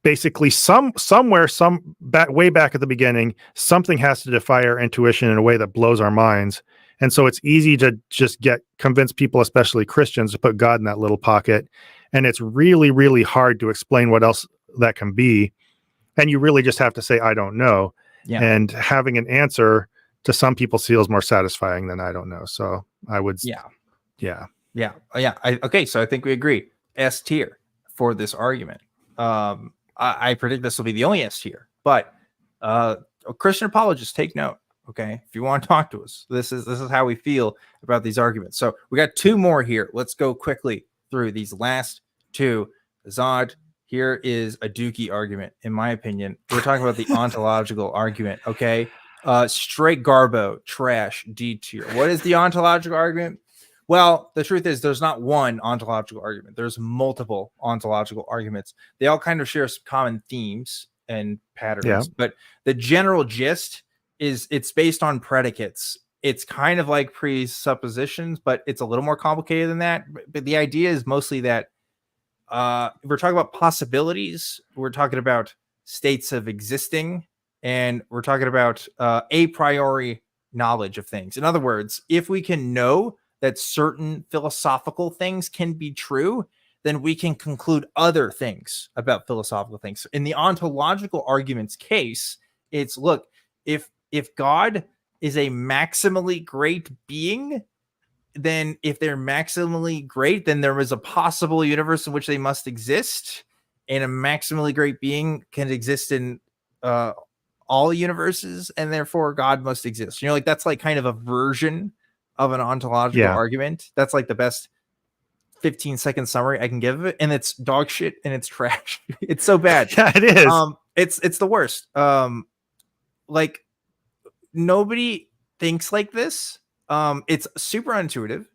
Basically, way back at the beginning, something has to defy our intuition in a way that blows our minds. And so it's easy to just convince people, especially Christians, to put God in that little pocket. And it's really, really hard to explain what else that can be. And you really just have to say, I don't know. Yeah. And having an answer to some people feels more satisfying than I don't know. So I would. Yeah. Yeah. Yeah. Yeah. Okay. So I think we agree. S tier for this argument. I predict this will be the only S tier, but Christian apologists, take note. Okay, if you want to talk to us, this is how we feel about these arguments. So we got two more here. Let's go quickly through these last two. Zod, here is a dookie argument, in my opinion. We're talking about the ontological argument. Okay, straight garbo, trash, D tier. What is the ontological argument? Well, the truth is there's not one ontological argument. There's multiple ontological arguments. They all kind of share some common themes and patterns, but the general gist is it's based on predicates. It's kind of like presuppositions, but it's a little more complicated than that. But the idea is mostly that we're talking about possibilities. We're talking about states of existing, and we're talking about a priori knowledge of things. In other words, if we can know that certain philosophical things can be true, then we can conclude other things about philosophical things. In the ontological argument's case, it's look, if God is a maximally great being, then if they're maximally great, then there is a possible universe in which they must exist, and a maximally great being can exist in all universes, and therefore God must exist. Like that's like kind of a version of an ontological argument. That's like the best 15-second summary I can give of it, and it's dog shit and it's trash. It's so bad. Yeah, it is. It's the worst. Like nobody thinks like this. It's super intuitive.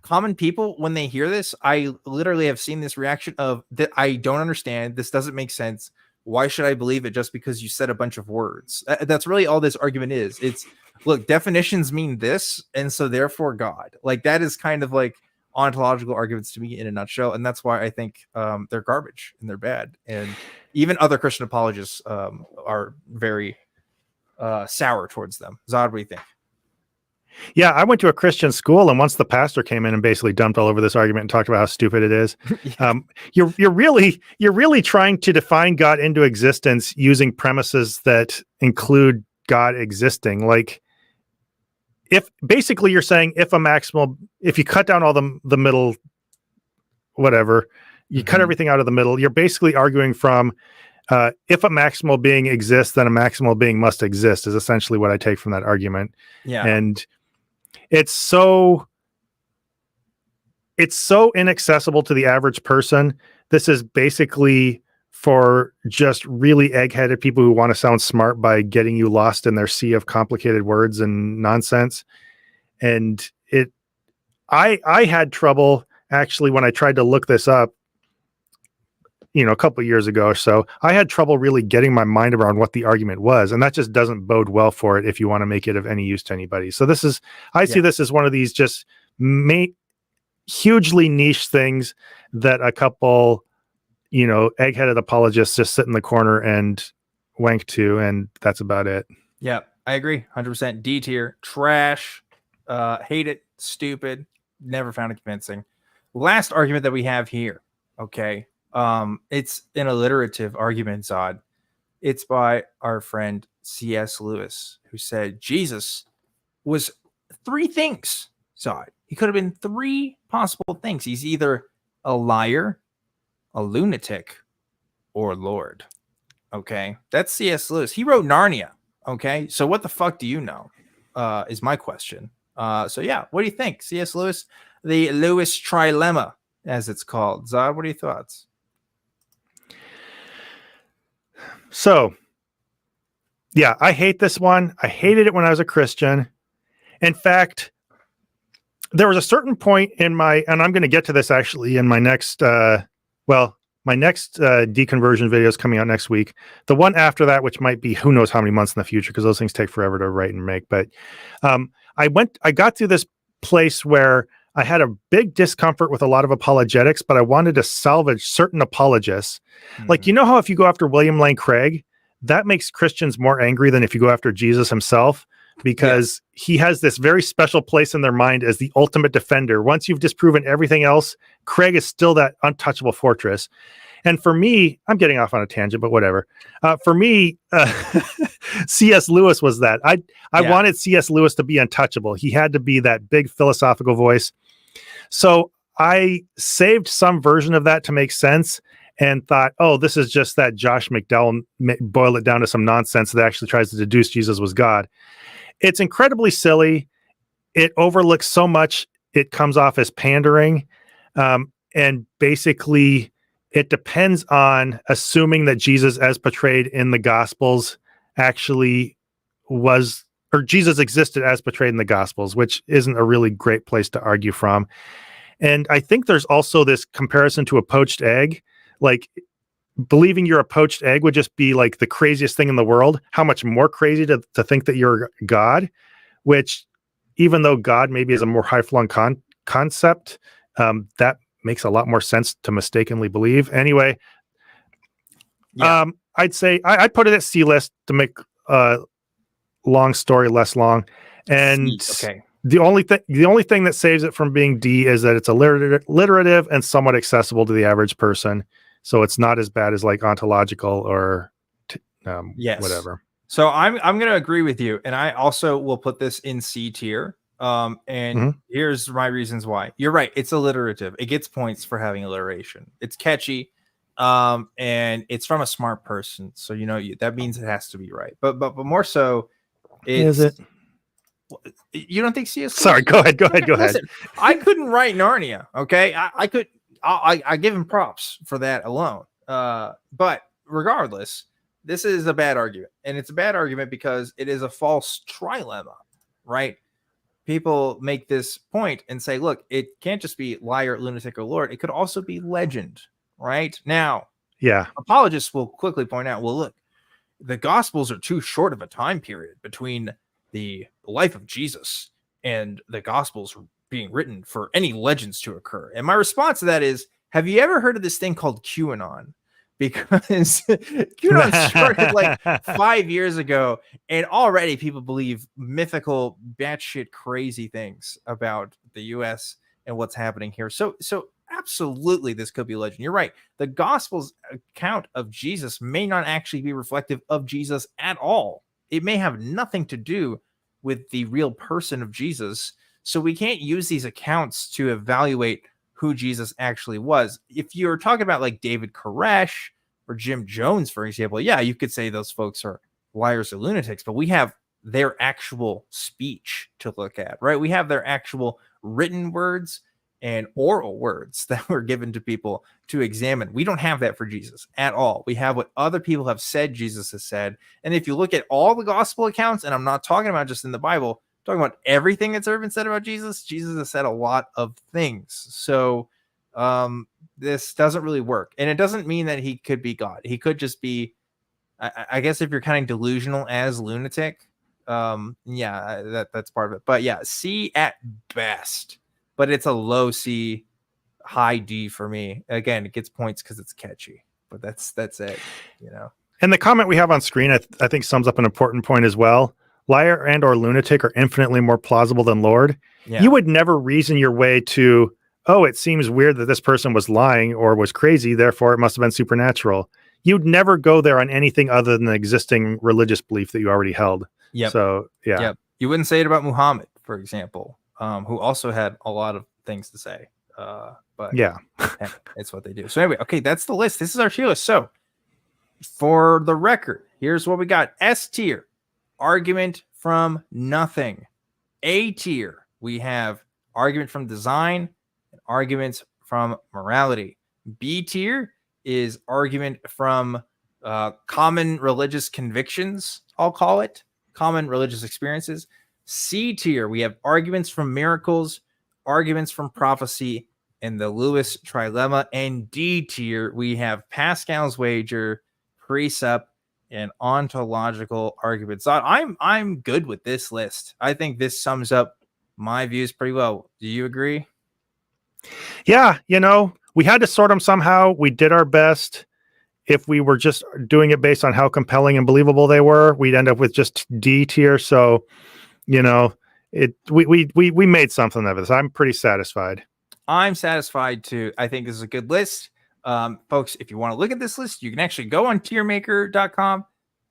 Common people, when they hear this, I literally have seen this reaction of that. I don't understand. This doesn't make sense. Why should I believe it just because you said a bunch of words? That's really all this argument is. It's look, definitions mean this, and so therefore God. Like that is kind of like ontological arguments to me in a nutshell, and that's why I think they're garbage and they're bad. And even other Christian apologists are very sour towards them. Zod, what do you think? Yeah, I went to a Christian school, and once the pastor came in and basically dumped all over this argument and talked about how stupid it is, you're really trying to define God into existence using premises that include God existing. Like, if basically you're saying if you cut down all the middle, whatever, you cut everything out of the middle, you're basically arguing from if a maximal being exists, then a maximal being must exist is essentially what I take from that argument. Yeah, and it's so inaccessible to the average person. This is basically for just really egg-headed people who want to sound smart by getting you lost in their sea of complicated words and nonsense. And I had trouble actually when I tried to look this up, a couple of years ago or so. I had trouble really getting my mind around what the argument was, and that just doesn't bode well for it if you want to make it of any use to anybody. So I see this as one of these just hugely niche things that a couple, egg-headed apologists just sit in the corner and wank to, and that's about it. Yeah, I agree. 100% D tier, trash, hate it, stupid, never found it convincing. Last argument that we have here, okay? It's an alliterative argument, Zod. It's by our friend C.S. Lewis, who said Jesus was three things, Zod. He could have been three possible things. He's either a liar, a lunatic, or Lord. Okay, that's C.S. Lewis. He wrote Narnia. Okay, so what the fuck do you know? Is my question. So yeah, what do you think? C.S. Lewis, the Lewis trilemma, as it's called. Zod, what are your thoughts? So, yeah, I hate this one. I hated it when I was a Christian. In fact, there was a certain point and I'm going to get to this actually in my next, my next deconversion video is coming out next week. The one after that, which might be who knows how many months in the future, because those things take forever to write and make. But I got to this place where I had a big discomfort with a lot of apologetics, but I wanted to salvage certain apologists. Like, how if you go after William Lane Craig, that makes Christians more angry than if you go after Jesus himself, because he has this very special place in their mind as the ultimate defender. Once you've disproven everything else, Craig is still that untouchable fortress. And for me, I'm getting off on a tangent, but whatever. For me, C.S. Lewis was that. I wanted C.S. Lewis to be untouchable. He had to be that big philosophical voice. So I saved some version of that to make sense and thought, oh, this is just that Josh McDowell boil it down to some nonsense that actually tries to deduce Jesus was God. It's incredibly silly. It overlooks so much. It comes off as pandering. And basically, it depends on assuming that Jesus, as portrayed in the Gospels, actually was, or Jesus existed as portrayed in the Gospels, which isn't a really great place to argue from. And I think there's also this comparison to a poached egg. Like, believing you're a poached egg would just be like the craziest thing in the world. How much more crazy to think that you're God, which, even though God maybe is a more high-flung concept, that makes a lot more sense to mistakenly believe. Anyway, I'd say I'd put it at C list to make long story less long. And the only thing that saves it from being D is that it's alliterative and somewhat accessible to the average person. So it's not as bad as like ontological or whatever. So I'm going to agree with you, and I also will put this in C tier. And here's my reasons why. You're right. It's alliterative. It gets points for having alliteration. It's catchy, and it's from a smart person. So that means it has to be right. But more so, Is it? You don't think C.S. Sorry, go ahead. Listen, I couldn't write Narnia. Okay, I could. I give him props for that alone. But regardless, this is a bad argument, and it's a bad argument because it is a false trilemma, right? People make this point and say, look, it can't just be liar, lunatic, or lord. It could also be legend, right? Now, yeah, apologists will quickly point out, well, look, the Gospels are too short of a time period between the life of Jesus and the Gospels being written for any legends to occur. And my response to that is, have you ever heard of this thing called QAnon? Because QAnon started like 5 years ago, and already people believe mythical, batshit crazy things about the U.S. and what's happening here. So absolutely, this could be legend. You're right. The Gospel's account of Jesus may not actually be reflective of Jesus at all. It may have nothing to do with the real person of Jesus. So we can't use these accounts to evaluate who Jesus actually was. If you're talking about like David Koresh or Jim Jones, for example, yeah, you could say those folks are liars or lunatics, but we have their actual speech to look at, right? We have their actual written words and oral words that were given to people to examine. We don't have that for Jesus at all. We have what other people have said Jesus has said. And if you look at all the gospel accounts, and I'm not talking about just in the Bible, I'm talking about everything that's ever been said about Jesus, Jesus has said a lot of things. So this doesn't really work. And it doesn't mean that he could be God. He could just be, I guess if you're kind of delusional as lunatic, that's part of it. But yeah, C at best. But it's a low C, high D for me. Again, it gets points because it's catchy, but that's it, And the comment we have on screen, I think, sums up an important point as well. Liar and or lunatic are infinitely more plausible than Lord. Yeah. You would never reason your way to, oh, it seems weird that this person was lying or was crazy, therefore it must have been supernatural. You'd never go there on anything other than the existing religious belief that you already held. Yep. So, yeah. Yep. You wouldn't say it about Muhammad, for example. Who also had a lot of things to say. But yeah, it's what they do. So anyway, okay, that's the list. This is our tier list. So for the record, here's what we got. S tier, argument from nothing. A tier, we have argument from design and arguments from morality. B tier is argument from common religious convictions, I'll call it, common religious experiences. C tier, we have arguments from miracles, arguments from prophecy, and the Lewis trilemma. And D tier, we have Pascal's wager, precept, and ontological arguments. I'm good with this list. I think this sums up my views pretty well. Do you agree? Yeah, we had to sort them somehow. We did our best. If we were just doing it based on how compelling and believable they were, we'd end up with just D tier. So we made something of this. I'm pretty satisfied. I'm satisfied too. I think this is a good list. Folks, if you want to look at this list, you can actually go on tiermaker.com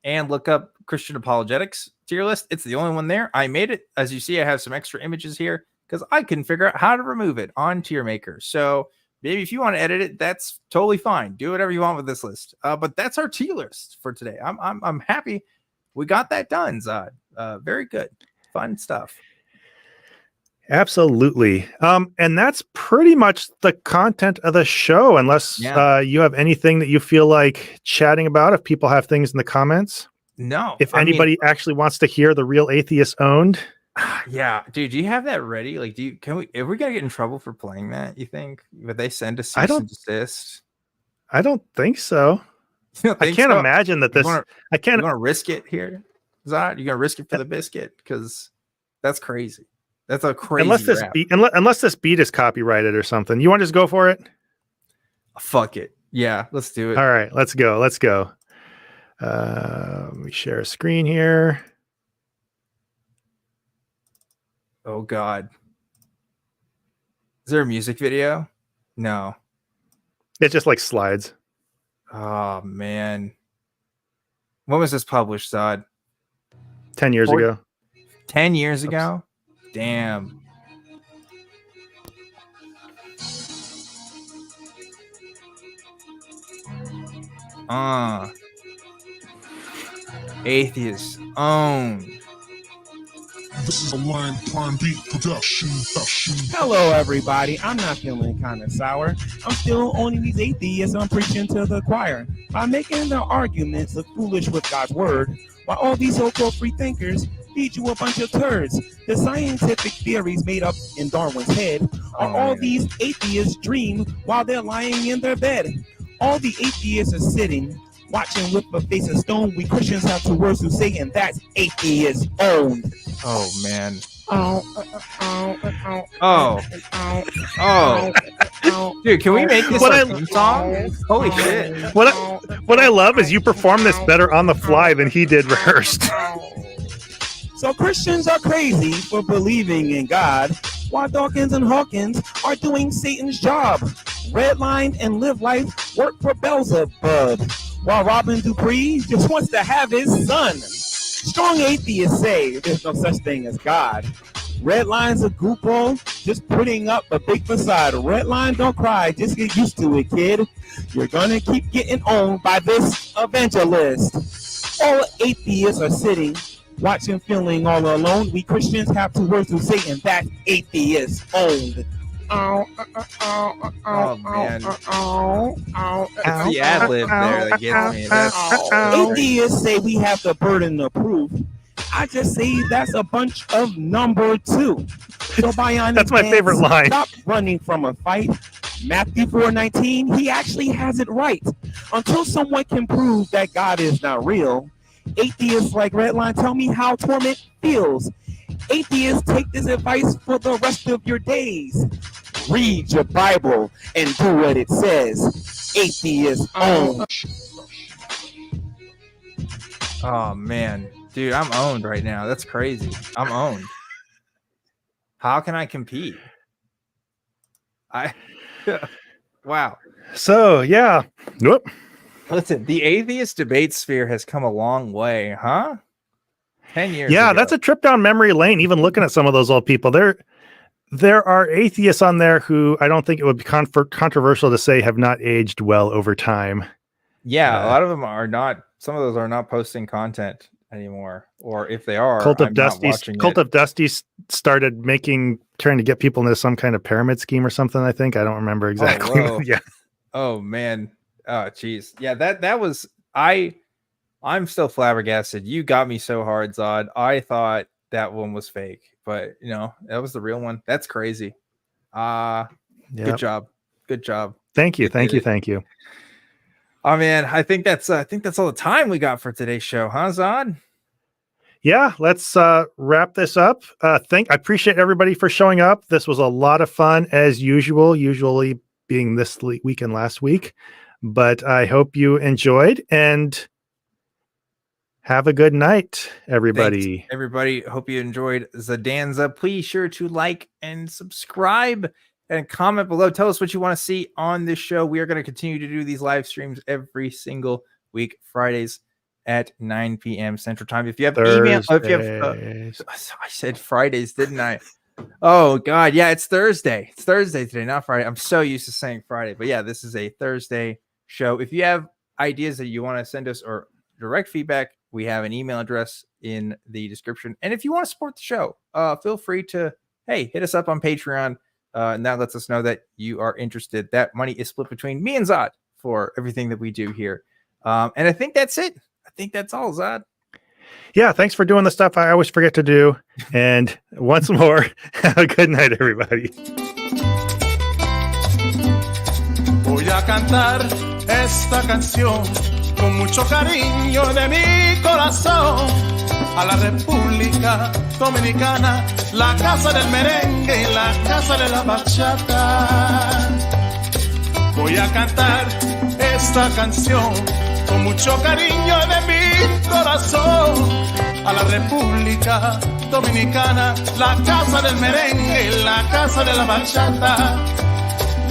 and look up Christian Apologetics tier list. It's the only one there. I made it. As you see, I have some extra images here because I couldn't figure out how to remove it on Tiermaker. So maybe if you want to edit it, that's totally fine. Do whatever you want with this list. But that's our tier list for today. I'm happy we got that done, Zod. Very good. Fun stuff. Absolutely. And that's pretty much the content of the show, unless you have anything that you feel like chatting about, if people have things in the comments. No. If anybody actually wants to hear the Real Atheist Owned. Yeah, dude, do you have that ready? Like, are we gonna get in trouble for playing that, you think? Would they send a cease and desist? I don't think so. I can't imagine that this. I can't. You want to risk it here, Zod? You gonna risk it for the biscuit? Because that's crazy. That's a crazy. Unless this beat is copyrighted or something. You want to just go for it? Fuck it. Yeah, let's do it. All right, let's go. Let me share a screen here. Oh God. Is there a music video? No. It's just like slides. Oh man. When was this published, Zod? 10 years ago. 10 years ago? Damn. Atheist owned. This is a Line Prime Beat production. Hello, everybody. I'm not feeling kind of sour. I'm still owning these atheists. I'm preaching to the choir by making their arguments look foolish with God's word, while all these so-called free thinkers feed you a bunch of turds. The scientific theories made up in Darwin's head are all these atheists dream while they're lying in their bed. All the atheists are sitting, watching with a face of stone. We Christians have two words to say, and that's atheist owned. Oh, man. Oh. Dude, can we make this a theme song? Holy shit. What I love is you perform this better on the fly than he did rehearsed. So Christians are crazy for believing in God, while Dawkins and Hawkins are doing Satan's job. Redline and Live Life work for Beelzebub, while Robin Dupree just wants to have his son. Strong atheists say there's no such thing as God. Redline's a goopo, just putting up a big facade. Redline, don't cry, just get used to it, kid. You're gonna keep getting owned by this evangelist. All atheists are sitting, watching, feeling all alone. We Christians have two words to say, and that's atheist owned. Oh, man. It's the ad-lib there that gets me. Atheists say we have the burden of proof. I just say that's a bunch of number two. So That's my favorite line. Stop running from a fight. Matthew 4:19, he actually has it right. Until someone can prove that God is not real, atheists like Redline tell me how torment feels. Atheists, take this advice for the rest of your days. Read your Bible and do what it says. Atheists owned. Oh, man. Dude, I'm owned right now. That's crazy. I'm owned. How can I compete? Wow. So, yeah. Whoop. Listen, the atheist debate sphere has come a long way, huh? 10 years Yeah, ago. that's a trip down memory lane, even looking at some of those old people. There are atheists on there who I don't think it would be controversial to say have not aged well over time. Yeah, a lot of them are not. Some of those are not posting content anymore, or if they are, Cult of I'm not watching it. of Dusty started trying to get people into some kind of pyramid scheme or something. I think I don't remember exactly. whoa. Yeah. Oh man. Oh geez. Yeah. That was I'm still flabbergasted. You got me so hard, Zod. I thought that one was fake, but that was the real one. That's crazy. Yep. Good job. Good job. Thank you. Thank you. Oh man, I think that's all the time we got for today's show, huh, Zod? Yeah, let's wrap this up. I appreciate everybody for showing up. This was a lot of fun as usual, usually being this week and last week. But I hope you enjoyed and have a good night, everybody. Thanks, everybody. Hope you enjoyed Zadanza. Please sure to like and subscribe and comment below. Tell us what you want to see on this show. We are going to continue to do these live streams every single week, Fridays at 9 p.m. Central Time. If you have email, I said Fridays, didn't I? Oh God, yeah, it's Thursday. It's Thursday today, not Friday. I'm so used to saying Friday, but yeah, this is a Thursday show. If you have ideas that you want to send us or direct feedback, we have an email address in the description. And if you want to support the show, feel free to hit us up on Patreon. And that lets us know that you are interested. That money is split between me and Zod for everything that we do here. And I think that's it. I think that's all, Zod. Yeah, thanks for doing the stuff I always forget to do. And once more, have a good night, everybody. Voy a cantar esta canción con mucho cariño de mi corazón a la República Dominicana, la casa del merengue y la casa de la bachata. Voy a cantar esta canción con mucho cariño de mi corazón a la República Dominicana, la casa del merengue y la casa de la bachata.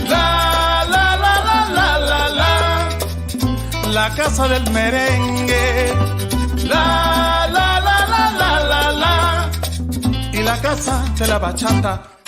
La la la la la la la, la casa del merengue. La la la la la casa de la bachata.